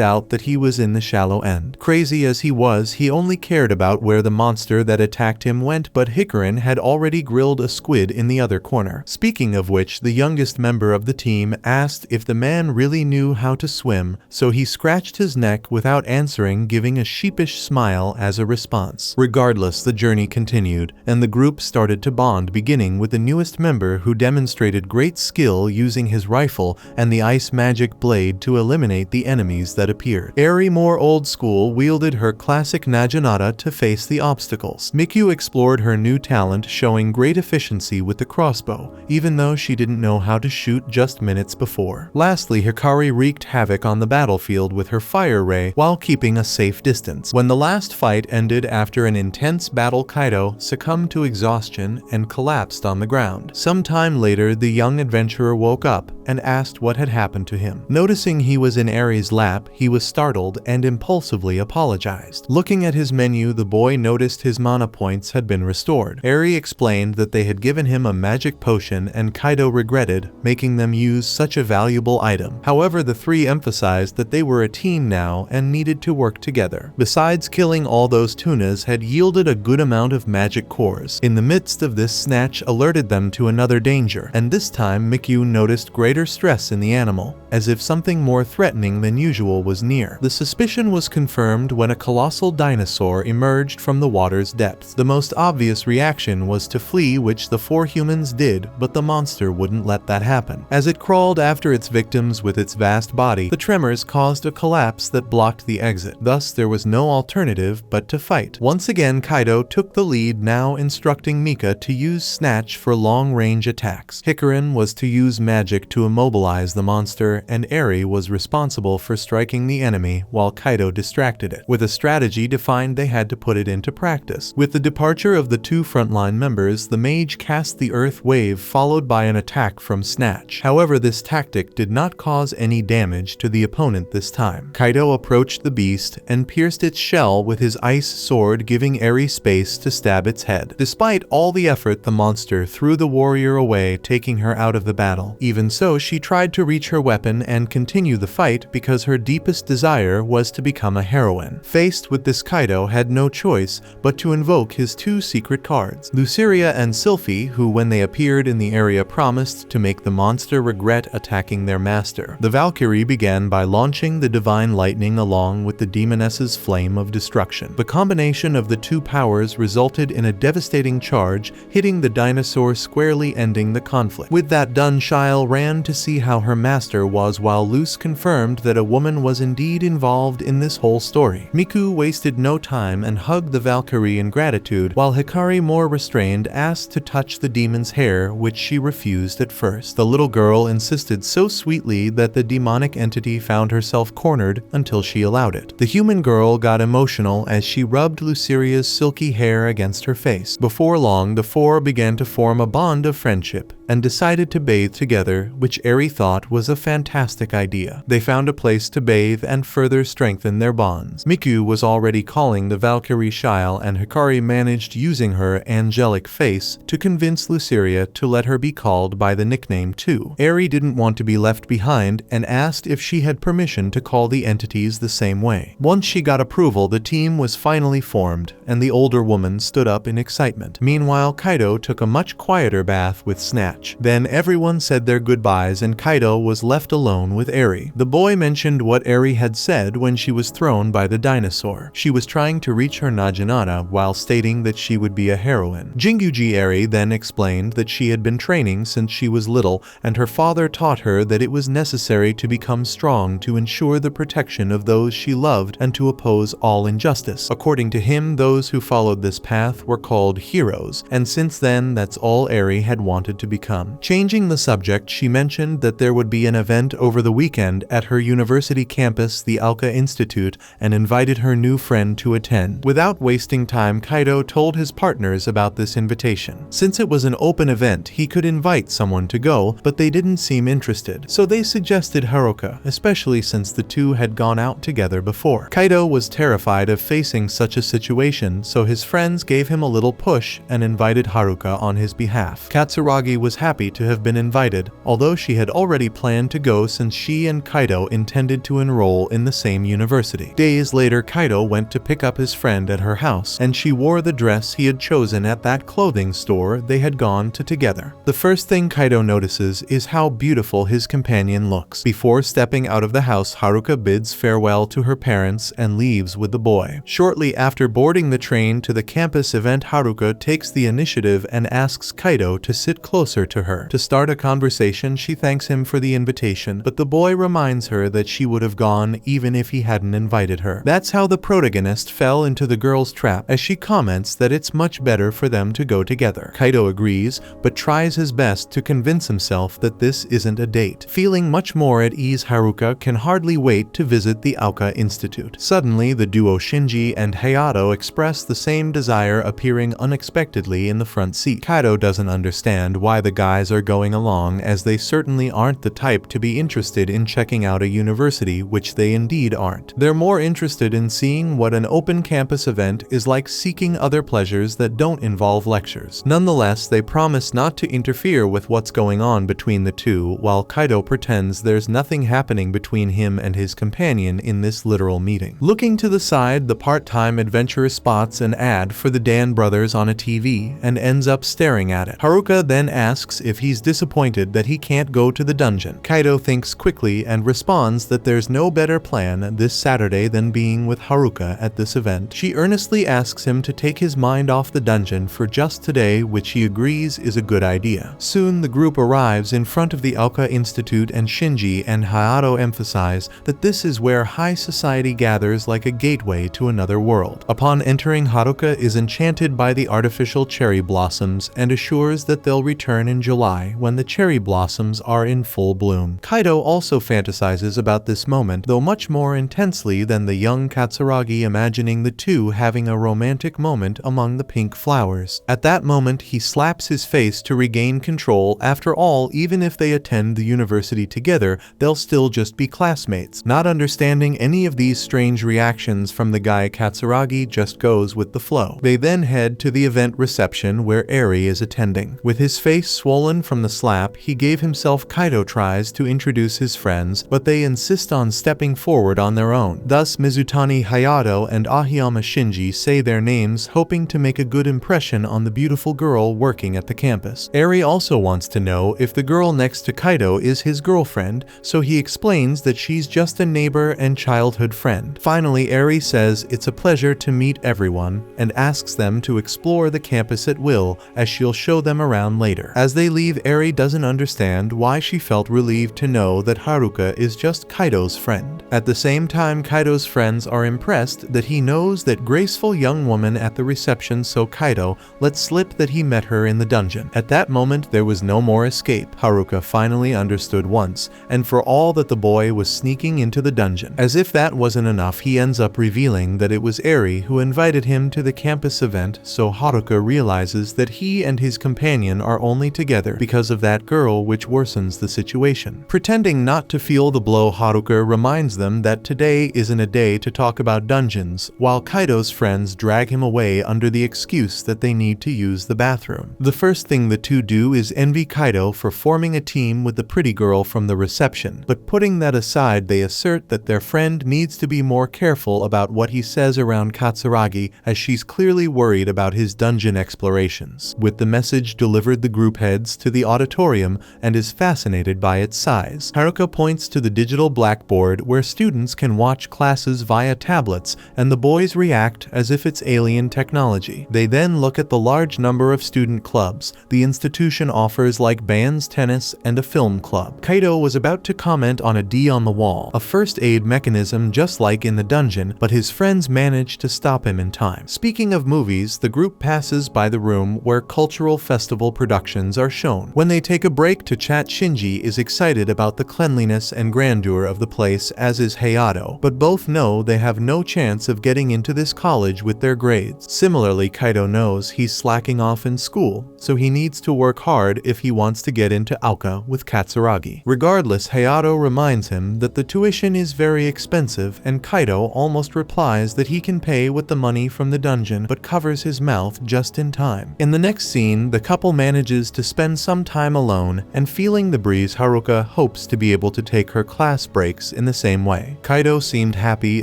out that he was in the shallow end. Crazy as he was, he only cared about where the monster that attacked him went, but Hikarin had already grilled a squid in the other corner. Speaking of which, the youngest member of the team asked if the man really knew how to swim, so he scratched his neck without answering, giving a sheepish smile as a response. Regardless, the journey continued, and the group started to bond, beginning with the newest member who demonstrated great skill using his rifle and the ice magic blade to eliminate the enemies that appeared. Eri, more old school, wielded her classic Naginata to face the obstacles. Miku explored her new talent, showing great efficiency with the crossbow, even though she didn't know how to shoot just minutes before. Lastly, Hikari wreaked havoc on the battlefield with her fire ray while keeping a safe distance. When the last fight ended after an intense battle, Kaito succumbed to exhaustion and collapsed on the ground. Sometime later, the young adventurer woke up and asked what had happened to him. Noticing he was in Eri's lap, he was startled and impulsively apologized. Looking at his menu, the boy noticed his mana points had been restored. Eri explained that they had given him a magic potion, and Kaito regretted making them use such a valuable item. However, the three emphasized that they were a team now and needed to work together. Besides, killing all those tunas had yielded a good amount of magic cores. In the midst of this, Snatch alerted them to another danger, and this time Miku noticed greater stress in the animal, as if something more threatening than usual was near. The suspicion was confirmed when a colossal dinosaur emerged from the water's depths. The most obvious reaction was to flee, which the four humans did, but the monster wouldn't let that happen. As it crawled after its victims with its vast body, the tremors caused a collapse that blocked the exit. Thus, there was no alternative but to fight. Once again, Kaito took the lead, now instructing Mika to use Snatch for long-range attacks. Hikarin was to use magic to immobilize the monster, and Eri was responsible for striking the enemy while Kaito distracted it. With a strategy defined, they had to put it into practice. With the departure of the two frontline members, the mage cast the earth wave, followed by an attack from Snatch. However, this tactic did not cause any damage to the opponent this time. Kaito approached the beast and pierced its shell with his ice sword, giving Eri space to stab its head. Despite all the effort, the monster threw the warrior away, taking her out of the battle. Even so, she tried to reach her weapon weapon and continue the fight because her deepest desire was to become a heroine. Faced with this, Kaito had no choice but to invoke his two secret cards, Luceria and Sylphie, who when they appeared in the area promised to make the monster regret attacking their master. The Valkyrie began by launching the divine lightning along with the demoness's flame of destruction. The combination of the two powers resulted in a devastating charge, hitting the dinosaur squarely, ending the conflict. With that done, Shile ran to see how her master was, while Luce confirmed that a woman was indeed involved in this whole story. Miku wasted no time and hugged the Valkyrie in gratitude, while Hikari, more restrained, asked to touch the demon's hair, which she refused at first. The little girl insisted so sweetly that the demonic entity found herself cornered until she allowed it. The human girl got emotional as she rubbed Luceria's silky hair against her face. Before long, the four began to form a bond of friendship and decided to bathe together, which Eri thought was a fantastic idea. They found a place to bathe and further strengthen their bonds. Miku was already calling the Valkyrie Shile, and Hikari managed, using her angelic face, to convince Luceria to let her be called by the nickname too. Eri didn't want to be left behind and asked if she had permission to call the entities the same way. Once she got approval, the team was finally formed, and the older woman stood up in excitement. Meanwhile, Kaito took a much quieter bath with Snatch. Then everyone said their goodbyes and Kaito was left alone with Eri. The boy mentioned what Eri had said when she was thrown by the dinosaur. She was trying to reach her Naginata while stating that she would be a heroine. Jinguji Eri then explained that she had been training since she was little, and her father taught her that it was necessary to become strong to ensure the protection of those she loved and to oppose all injustice. According to him, those who followed this path were called heroes, and since then that's all Eri had wanted to become. Changing the subject, she mentioned that there would be an event over the weekend at her university campus, the Alka Institute, and invited her new friend to attend. Without wasting time, Kaito told his partners about this invitation. Since it was an open event, he could invite someone to go, but they didn't seem interested, so they suggested Haruka, especially since the two had gone out together before. Kaito was terrified of facing such a situation, so his friends gave him a little push and invited Haruka on his behalf. Katsuragi was happy to have been invited, although she had already planned to go since she and Kaito intended to enroll in the same university. Days later, Kaito went to pick up his friend at her house, and she wore the dress he had chosen at that clothing store they had gone to together. The first thing Kaito notices is how beautiful his companion looks. Before stepping out of the house, Haruka bids farewell to her parents and leaves with the boy. Shortly after boarding the train to the campus event, Haruka takes the initiative and asks Kaito to sit closer to her. To start a conversation, she thanks him for the invitation, but the boy reminds her that she would have gone even if he hadn't invited her. That's how the protagonist fell into the girl's trap, as she comments that it's much better for them to go together. Kaito agrees, but tries his best to convince himself that this isn't a date. Feeling much more at ease, Haruka can hardly wait to visit the Alka Institute. Suddenly, the duo Shinji and Hayato express the same desire, appearing unexpectedly in the front seat. Kaito doesn't understand why the guys are going along, as they certainly aren't the type to be interested in checking out a university, which they indeed aren't. They're more interested in seeing what an open campus event is like, seeking other pleasures that don't involve lectures. Nonetheless, they promise not to interfere with what's going on between the two, while Kaito pretends there's nothing happening between him and his companion in this literal meeting. Looking to the side, the part-time adventurer spots an ad for the Dan brothers on a TV and ends up staring at it. Haruka then asks if he's disappointed that he can't go to the dungeon. Kaito thinks quickly and responds that there's no better plan this Saturday than being with Haruka at this event. She earnestly asks him to take his mind off the dungeon for just today, which he agrees is a good idea. Soon the group arrives in front of the Alka Institute, and Shinji and Hayato emphasize that this is where high society gathers, like a gateway to another world. Upon entering, Haruka is enchanted by the artificial cherry blossoms and assures that they'll return in July when the cherry blossoms are in full bloom. Kaito also fantasizes about this moment, though much more intensely than the young Katsuragi, imagining the two having a romantic moment among the pink flowers. At that moment, he slaps his face to regain control. After all, even if they attend the university together, they'll still just be classmates. Not understanding any of these strange reactions from the guy, Katsuragi just goes with the flow. They then head to the event reception where Eri is attending. With his face swollen from the slap he gave himself. Kaito tries to introduce his friends, but they insist on stepping forward on their own. Thus, Mizutani Hayato and Ahiyama Shinji say their names, hoping to make a good impression on the beautiful girl working at the campus. Eri also wants to know if the girl next to Kaito is his girlfriend, so he explains that she's just a neighbor and childhood friend. Finally, Eri says it's a pleasure to meet everyone and asks them to explore the campus at will, as she'll show them around later. As they leave, Eri doesn't understand why she felt relieved to know that Haruka is just Kaito's friend. At the same time, Kaito's friends are impressed that he knows that graceful young woman at the reception, so Kaito lets slip that he met her in the dungeon. At that moment, there was no more escape. Haruka finally understood once and for all that the boy was sneaking into the dungeon. As if that wasn't enough, he ends up revealing that it was Eri who invited him to the campus event, so Haruka realizes that he and his companion are only together because of that girl, which worsens the situation. Pretending not to feel the blow, Haruka reminds them that today isn't a day to talk about dungeons, while Kaito's friends drag him away under the excuse that they need to use the bathroom. The first thing the two do is envy Kaito for forming a team with the pretty girl from the reception, but putting that aside, they assert that their friend needs to be more careful about what he says around Katsuragi, as she's clearly worried about his dungeon explorations. With the message delivered, the group heads to the auditorium and is fascinated by its size. Haruka points to the digital blackboard where students can watch classes via tablets, and the boys react as if it's alien technology. They then look at the large number of student clubs the institution offers, like bands, tennis, and a film club. Kaito was about to comment on a D on the wall, a first aid mechanism just like in the dungeon, but his friends manage to stop him in time. Speaking of movies, the group passes by the room where cultural festival productions are shown. When they take a break to chat, Shinji is excited about the cleanliness and grandeur of the place, as is Hayato, but both know they have no chance of getting into this college with their grades. Similarly, Kaito knows he's slacking off in school, so he needs to work hard if he wants to get into Aoka with Katsuragi. Regardless, Hayato reminds him that the tuition is very expensive, and Kaito almost replies that he can pay with the money from the dungeon, but covers his mouth just in time. In the next scene, the couple manages to spend some time alone, and feeling the breeze, Haruka hopes to be able to take her class breaks in the same way. Kaito seemed happy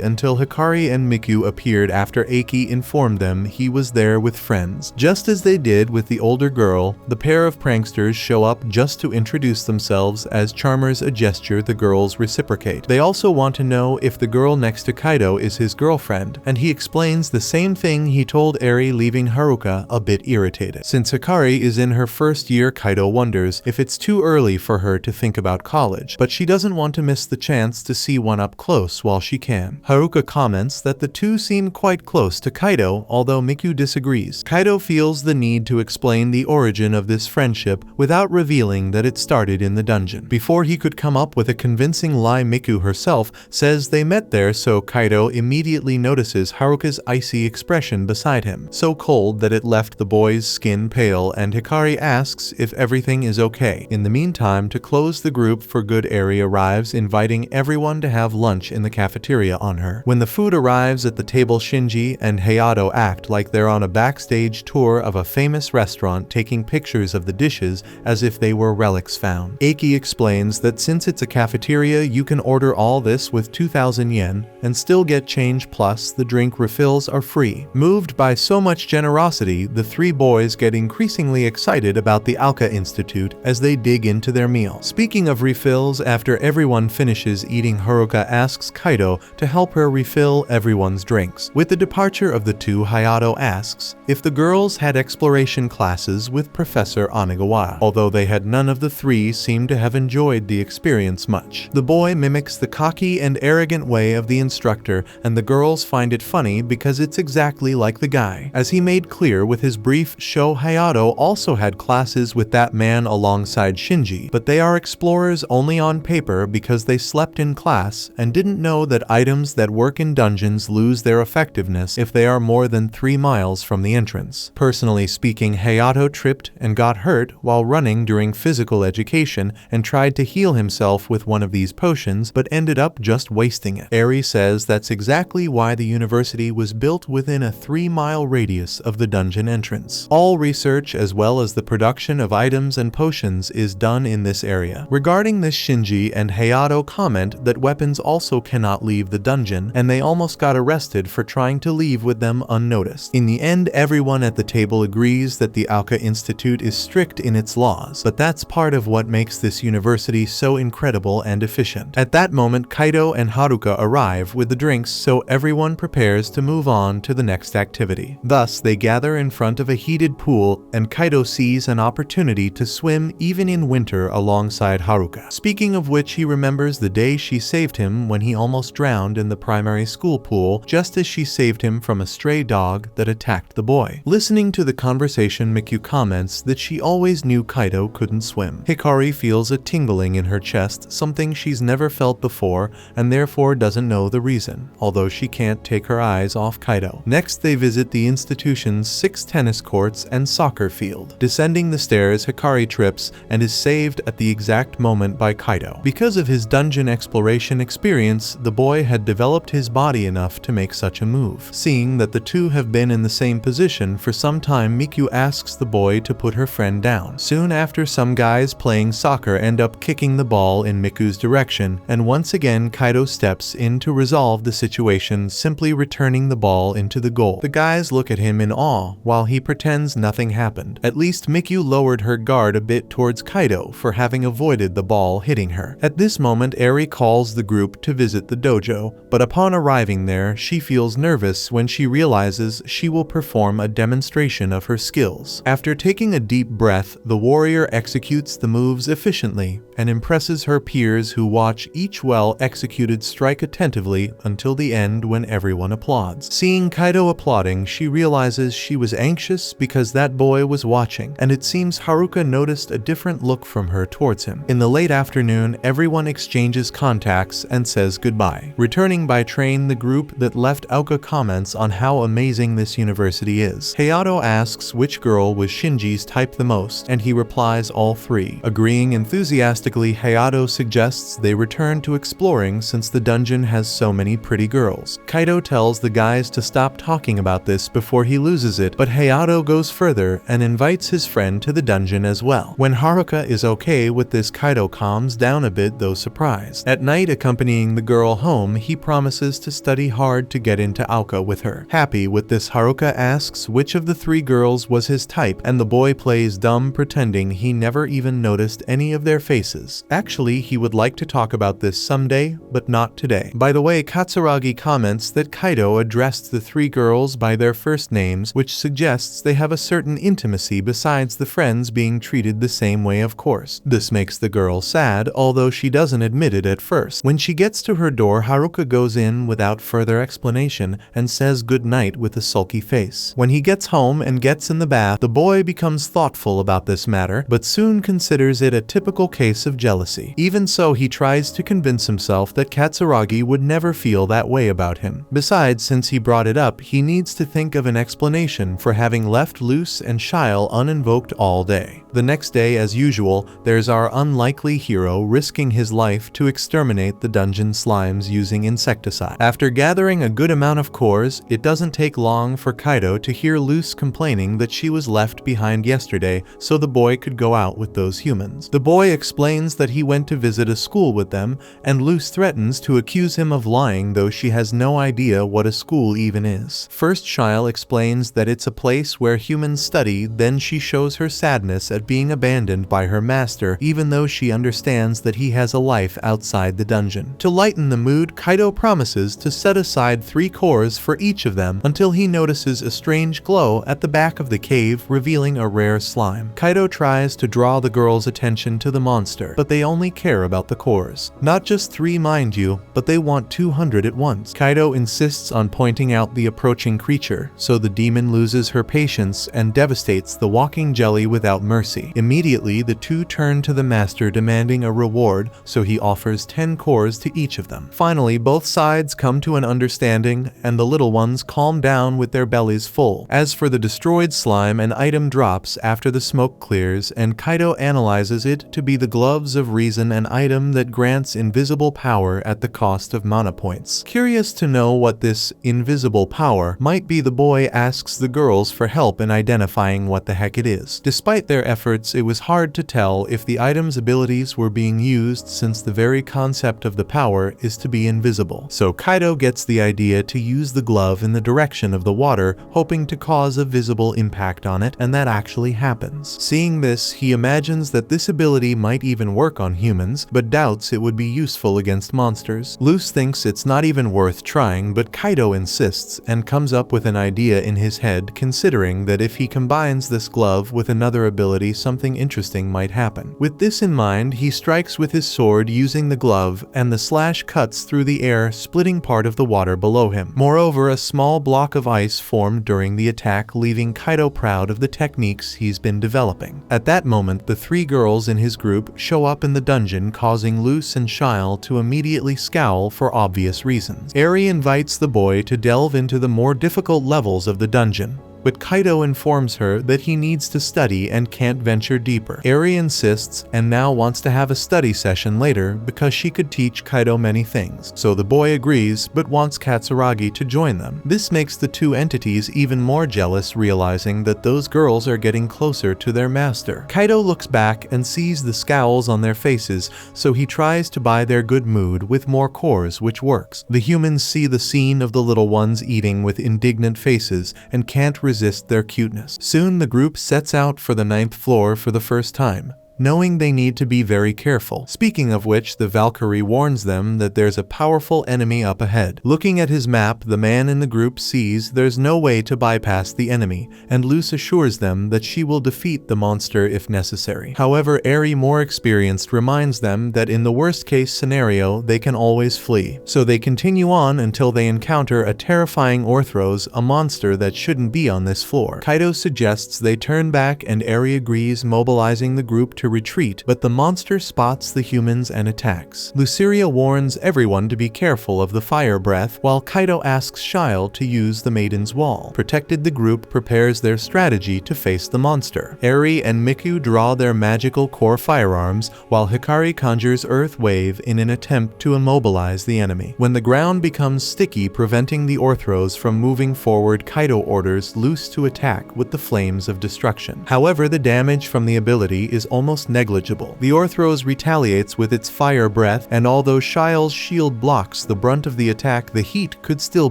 until Hikari and Miku appeared after Eiki informed them he was there with friends. Just as they did with the older girl, the pair of pranksters show up just to introduce themselves as charmers, a gesture the girls reciprocate. They also want to know if the girl next to Kaito is his girlfriend, and he explains the same thing he told Eri, leaving Haruka a bit irritated. Since Hikari is in her first year, Kaito wonders if it's too early for her to think about college, but she doesn't want to miss the chance to see one up close while she can. Haruka comments that the two seem quite close to Kaito, although Miku disagrees. Kaito feels the need to explain the origin of this friendship without revealing that it started in the dungeon. Before he could come up with a convincing lie, Miku herself says they met there, so Kaito immediately notices Haruka's icy expression beside him, so cold that it left the boy's skin pale, and Hikari asks if everything is okay. In the meantime, to close the group for good, Eri arrives, inviting everyone to have lunch in the cafeteria on her. When the food arrives at the table, Shinji and Hayato act like they're on a backstage tour of a famous restaurant, taking pictures of the dishes as if they were relics found. Eiki explains that since it's a cafeteria, you can order all this with 2,000 yen and still get change, plus the drink refills are free. Moved by so much generosity, the three boys get increasingly excited about the Aoka Institute as they dig into their meal. Speaking of refills, after everyone finishes eating, Haruka asks Kaito to help her refill everyone's drinks. With the departure of the two, Hayato asks if the girls had exploration classes with Professor Onagawa, although they had none of the three seem to have enjoyed the experience much. The boy mimics the cocky and arrogant way of the instructor, and the girls find it funny because it's exactly like the guy. As he made clear with his brief show, Hayato also had classes with that man alongside Shinji, but they are explorers only on paper because they slept in class and didn't know that items that work in dungeons lose their effectiveness if they are more than 3 miles from the entrance. Personally speaking, Hayato tripped and got hurt while running during physical education and tried to heal himself with one of these potions, but ended up just wasting it. Eri says that's exactly why the university was built within a 3-mile radius of the dungeon entrance. All research as well as the production production of items and potions is done in this area. Regarding this, Shinji and Hayato comment that weapons also cannot leave the dungeon, and they almost got arrested for trying to leave with them unnoticed. In the end, everyone at the table agrees that the Aoka Institute is strict in its laws, but that's part of what makes this university so incredible and efficient. At that moment, Kaito and Haruka arrive with the drinks, so everyone prepares to move on to the next activity. Thus, they gather in front of a heated pool, and Kaito sees an opportunity to swim even in winter alongside Haruka. Speaking of which, he remembers the day she saved him when he almost drowned in the primary school pool, just as she saved him from a stray dog that attacked the boy. Listening to the conversation, Mikyu comments that she always knew Kaito couldn't swim. Hikari feels a tingling in her chest, something she's never felt before, and therefore doesn't know the reason, although she can't take her eyes off Kaito. Next, they visit the institution's 6 tennis courts and soccer field. Descending the stairs, Hikari trips and is saved at the exact moment by Kaito. Because of his dungeon exploration experience, the boy had developed his body enough to make such a move. Seeing that the two have been in the same position for some time, Mikyu asks the boy to put her friend down. Soon after, some guys playing soccer end up kicking the ball in Miku's direction, and once again Kaito steps in to resolve the situation, simply returning the ball into the goal. The guys look at him in awe while he pretends nothing happened. At least Mikyu lowered her guard a bit towards Kaito for having avoided the ball hitting her. At this moment, Eri calls the group to visit the dojo, but upon arriving there, she feels nervous when she realizes she will perform a demonstration of her skills. After taking a deep breath, the warrior executes the moves efficiently and impresses her peers, who watch each well-executed strike attentively until the end when everyone applauds. Seeing Kaito applauding, she realizes she was anxious because that boy was watching, and it seems Haruka noticed a different look from her towards him. In the late afternoon, everyone exchanges contacts and says goodbye. Returning by train, the group that left Aoka comments on how amazing this university is. Hayato asks which girl was Shinji's type the most, and he replies all 3. Agreeing enthusiastically, Hayato suggests they return to exploring since the dungeon has so many pretty girls. Kaito tells the guys to stop talking about this before he loses it, but Hayato goes further and invites his friend to the dungeon as well. When Haruka is okay with this, Kaito calms down a bit, though surprised. At night, accompanying the girl home, he promises to study hard to get into Aoka with her. Happy with this, Haruka asks which of the 3 girls was his type, and the boy plays dumb, pretending he never even noticed any of their faces. Actually, he would like to talk about this someday, but not today. By the way, Katsuragi comments that Kaito addressed the 3 girls by their first names, which suggests they have a certain intimacy besides the friends being treated the same way, of course. This makes the girl sad, although she doesn't admit it at first. When she gets to her door, Haruka goes in without further explanation and says goodnight with a sulky face. When he gets home and gets in the bath, the boy becomes thoughtful about this matter, but soon considers it a typical case of jealousy. Even so, he tries to convince himself that Katsuragi would never feel that way about him. Besides, since he brought it up, he needs to think of an explanation for having left Luce and Shile uninvoked all day. The next day, as usual, there's our unlikely hero risking his life to exterminate the dungeon slimes using insecticide. After gathering a good amount of cores, it doesn't take long for Kaito to hear Luce complaining that she was left behind yesterday so the boy could go out with those humans. The boy explains that he went to visit a school with them, and Luce threatens to accuse him of lying, though she has no idea what a school even is. First, Shile explains that it's a place where humans study, then she shows her sadness at being abandoned by her master, even though she understands that he has a life outside the dungeon. To lighten the mood, Kaito promises to set aside 3 cores for each of them until he notices a strange glow at the back of the cave, revealing a rare slime. Kaito tries to draw the girls' attention to the monster, but they only care about the cores. Not just 3, mind you, but they want 200 at once. Kaito insists on pointing out the approaching creature, so the demon loses her patience and devastates the walking jelly without mercy. Immediately, the 2 turn to the master demanding a reward, so he offers 10 cores to each of them. Finally, both sides come to an understanding, and the little ones calm down with their bellies full. As for the destroyed slime, an item drops after the smoke clears, and Kaito analyzes it to be the Gloves of Reason, an item that grants invisible power at the cost of mana points. Curious to know what this invisible power might be, the boy asks the girls for help in identifying what the heck it is. Despite their efforts, it was hard to tell if the item's abilities were being used, since the very concept of the power is to be invisible. So Kaito gets the idea to use the glove in the direction of the water, hoping to cause a visible impact on it, and that actually happens. Seeing this, he imagines that this ability might even work on humans, but doubts it would be useful against monsters. Luz thinks it's not even worth trying, but Kaito insists and comes up with an idea in his head, considering that if he combines this glove with another ability, something interesting might happen. With this in mind, he strikes with his sword using the glove, and the slash cuts through the air, splitting part of the water below him. Moreover, a small block of ice formed during the attack, leaving Kaito proud of the techniques he's been developing. At that moment, the three girls in his group show up in the dungeon, causing Luz and Shile to immediately scowl for obvious reasons. Eri invites the boy to delve into the more difficult levels of the dungeon, but Kaito informs her that he needs to study and can't venture deeper. Eri insists and now wants to have a study session later because she could teach Kaito many things. So the boy agrees but wants Katsuragi to join them. This makes the two entities even more jealous, realizing that those girls are getting closer to their master. Kaito looks back and sees the scowls on their faces, so he tries to buy their good mood with more cores, which works. The humans see the scene of the little ones eating with indignant faces and can't resist their cuteness. Soon the group sets out for the 9th floor for the first time, knowing they need to be very careful. Speaking of which, the Valkyrie warns them that there's a powerful enemy up ahead. Looking at his map, the man in the group sees there's no way to bypass the enemy, and Luz assures them that she will defeat the monster if necessary. However, Eri, more experienced, reminds them that in the worst case scenario, they can always flee. So they continue on until they encounter a terrifying Orthros, a monster that shouldn't be on this floor. Kaito suggests they turn back, and Eri agrees, mobilizing the group to retreat, but the monster spots the humans and attacks. Luceria warns everyone to be careful of the fire breath, while Kaito asks Shile to use the Maiden's Wall. Protected, the group prepares their strategy to face the monster. Eri and Miku draw their magical core firearms, while Hikari conjures Earth Wave in an attempt to immobilize the enemy. When the ground becomes sticky, preventing the Orthros from moving forward, Kaito orders Luz to attack with the Flames of Destruction. However, the damage from the ability is almost negligible. The Orthros retaliates with its fire breath, and although Shile's shield blocks the brunt of the attack, the heat could still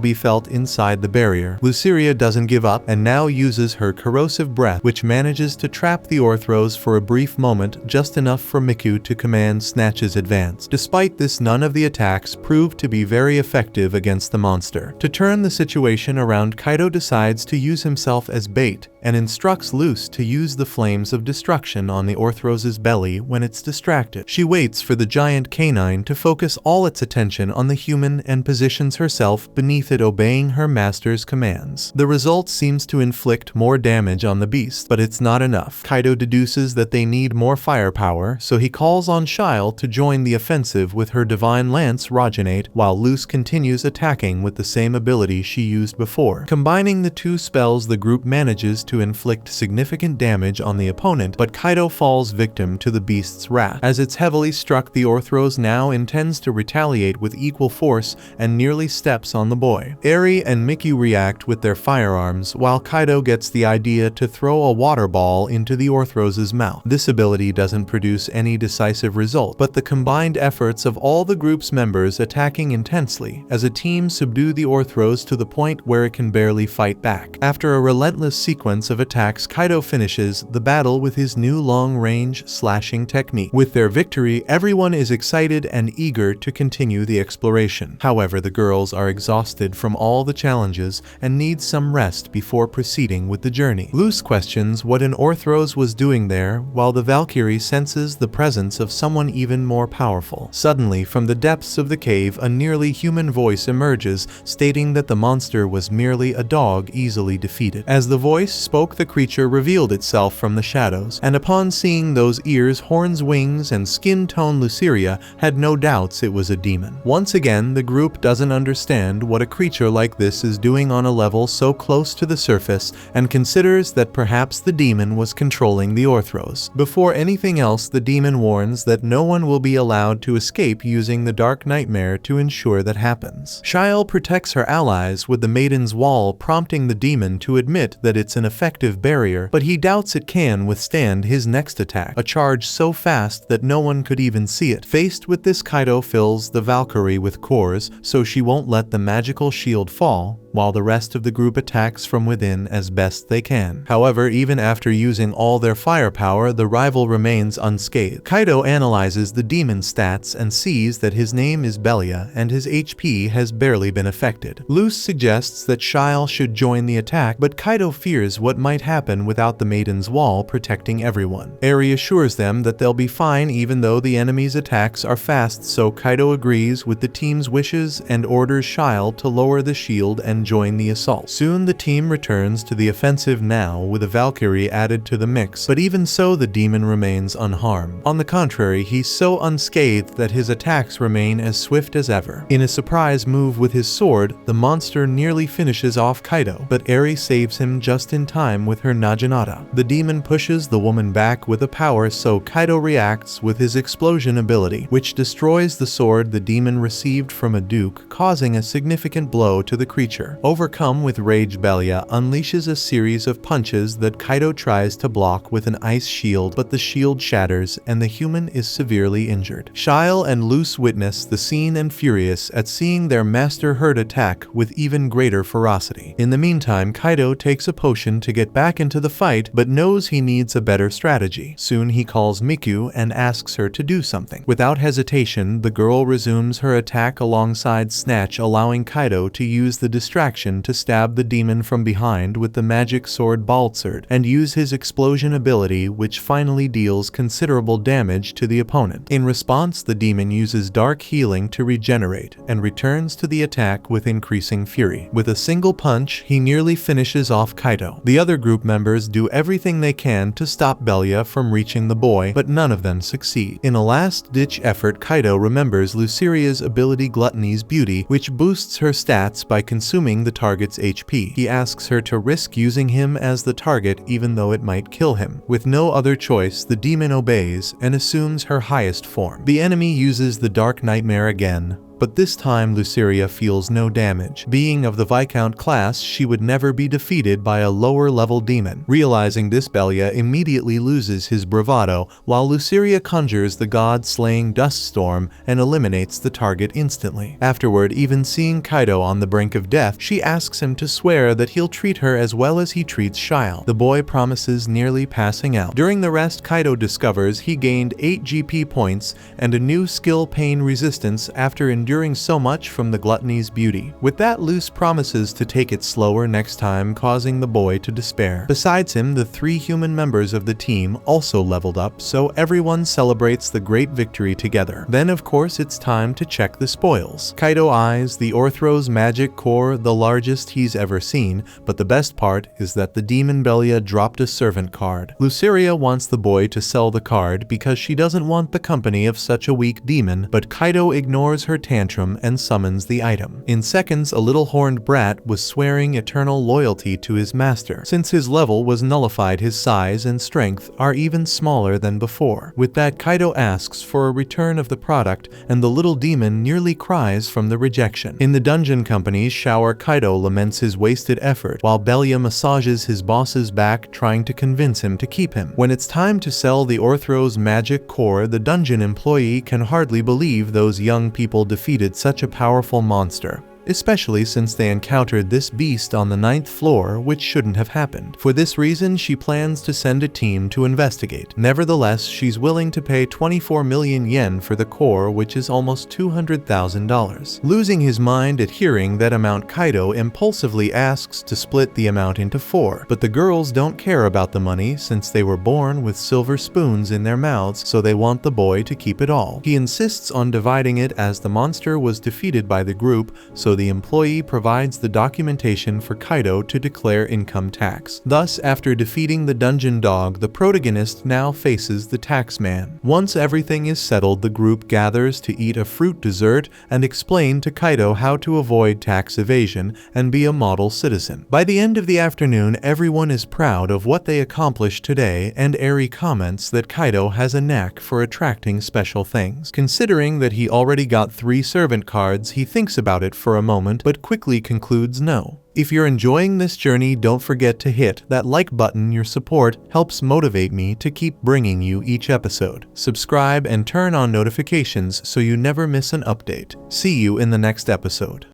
be felt inside the barrier. Luceria doesn't give up and now uses her corrosive breath, which manages to trap the Orthros for a brief moment, just enough for Miku to command Snatch's advance. Despite this, none of the attacks prove to be very effective against the monster. To turn the situation around, Kaito decides to use himself as bait and instructs Luz to use the Flames of Destruction on the Orthros' belly when it's distracted. She waits for the giant canine to focus all its attention on the human and positions herself beneath it, obeying her master's commands. The result seems to inflict more damage on the beast, but it's not enough. Kaito deduces that they need more firepower, so he calls on Shile to join the offensive with her Divine Lance Rogenate, while Luz continues attacking with the same ability she used before. Combining the two spells, the group manages to inflict significant damage on the opponent, but Kaito falls victim to the beast's wrath. As it's heavily struck, the Orthros now intends to retaliate with equal force and nearly steps on the boy. Eri and Miku react with their firearms, while Kaito gets the idea to throw a water ball into the Orthros' mouth. This ability doesn't produce any decisive result, but the combined efforts of all the group's members attacking intensely as a team subdue the Orthros to the point where it can barely fight back. After a relentless sequence of attacks, Kaito finishes the battle with his new long-range slashing technique. With their victory, everyone is excited and eager to continue the exploration. However, the girls are exhausted from all the challenges and need some rest before proceeding with the journey. Luz questions what an Orthros was doing there, while the Valkyrie senses the presence of someone even more powerful. Suddenly, from the depths of the cave, a nearly human voice emerges, stating that the monster was merely a dog easily defeated. As the voice spoke, the creature revealed itself from the shadows, and upon seeing those those ears, horns, wings, and skin tone, Luceria had no doubts it was a demon. Once again, the group doesn't understand what a creature like this is doing on a level so close to the surface and considers that perhaps the demon was controlling the Orthros. Before anything else, the demon warns that no one will be allowed to escape using the Dark Nightmare to ensure that happens. Shiel protects her allies with the Maiden's Wall, prompting the demon to admit that it's an effective barrier, but he doubts it can withstand his next attack, a charge so fast that no one could even see it. Faced with this, Kaito fills the Valkyrie with cores so she won't let the magical shield fall, while the rest of the group attacks from within as best they can. However, even after using all their firepower, the rival remains unscathed. Kaito analyzes the demon stats and sees that his name is Belia and his HP has barely been affected. Luce suggests that Shiel should join the attack, but Kaito fears what might happen without the Maiden's Wall protecting everyone. Eri assures them that they'll be fine even though the enemy's attacks are fast, so Kaito agrees with the team's wishes and orders Shiel to lower the shield and join the assault. Soon the team returns to the offensive, now with a Valkyrie added to the mix, but even so the demon remains unharmed. On the contrary, he's so unscathed that his attacks remain as swift as ever. In a surprise move with his sword, the monster nearly finishes off Kaito, but Eri saves him just in time with her Naginata. The demon pushes the woman back with a power, so Kaito reacts with his explosion ability, which destroys the sword the demon received from a duke, causing a significant blow to the creature. Overcome with rage, Belia unleashes a series of punches that Kaito tries to block with an ice shield, but the shield shatters and the human is severely injured. Shiel and Luce witness the scene and furious at seeing their master hurt attack with even greater ferocity. In the meantime, Kaito takes a potion to get back into the fight, but knows he needs a better strategy. Soon he calls Miku and asks her to do something. Without hesitation, the girl resumes her attack alongside Snatch, allowing Kaito to use the distraction to stab the demon from behind with the magic sword Baltzard and use his explosion ability, which finally deals considerable damage to the opponent. In response, the demon uses dark healing to regenerate and returns to the attack with increasing fury. With a single punch, he nearly finishes off Kaito. The other group members do everything they can to stop Belia from reaching the boy, but none of them succeed. In a last-ditch effort, Kaito remembers Luceria's ability Gluttony's Beauty, which boosts her stats by consuming the target's HP. He asks her to risk using him as the target even though it might kill him. With no other choice, the demon obeys and assumes her highest form. The enemy uses the Dark Nightmare again, but this time Luceria feels no damage. Being of the Viscount class, she would never be defeated by a lower-level demon. Realizing this, Belia immediately loses his bravado, while Luceria conjures the god-slaying dust storm and eliminates the target instantly. Afterward, even seeing Kaito on the brink of death, she asks him to swear that he'll treat her as well as he treats Shiel. The boy promises, nearly passing out. During the rest, Kaito discovers he gained 8 GP points and a new skill, Pain Resistance, after enduring so much from the Gluttony's Beauty. With that, Luce promises to take it slower next time, causing the boy to despair. Besides him, the 3 human members of the team also leveled up, so everyone celebrates the great victory together. Then, of course, it's time to check the spoils. Kaito eyes the Orthros magic core, the largest he's ever seen, but the best part is that the demon Belia dropped a servant card. Luceria wants the boy to sell the card because she doesn't want the company of such a weak demon, but Kaito ignores her tantrum and summons the item. In seconds, a little horned brat was swearing eternal loyalty to his master. Since his level was nullified, his size and strength are even smaller than before. With that, Kaito asks for a return of the product, and the little demon nearly cries from the rejection. In the dungeon company's shower, Kaito laments his wasted effort, while Belia massages his boss's back, trying to convince him to keep him. When it's time to sell the Orthros magic core, the dungeon employee can hardly believe those young people defeated such a powerful monster, especially since they encountered this beast on the 9th floor, which shouldn't have happened. For this reason, she plans to send a team to investigate. Nevertheless, she's willing to pay 24 million yen for the core, which is almost $200,000. Losing his mind at hearing that amount, Kaito impulsively asks to split the amount into 4, but the girls don't care about the money since they were born with silver spoons in their mouths, so they want the boy to keep it all. He insists on dividing it as the monster was defeated by the group, so the employee provides the documentation for Kaito to declare income tax. Thus, after defeating the dungeon dog, the protagonist now faces the tax man. Once everything is settled, the group gathers to eat a fruit dessert and explain to Kaito how to avoid tax evasion and be a model citizen. By the end of the afternoon, everyone is proud of what they accomplished today, and Eri comments that Kaito has a knack for attracting special things. Considering that he already got 3 servant cards, he thinks about it for a moment but quickly concludes no. If you're enjoying this journey, don't forget to hit that like button. Your support helps motivate me to keep bringing you each episode. Subscribe and turn on notifications so you never miss an update. See you in the next episode.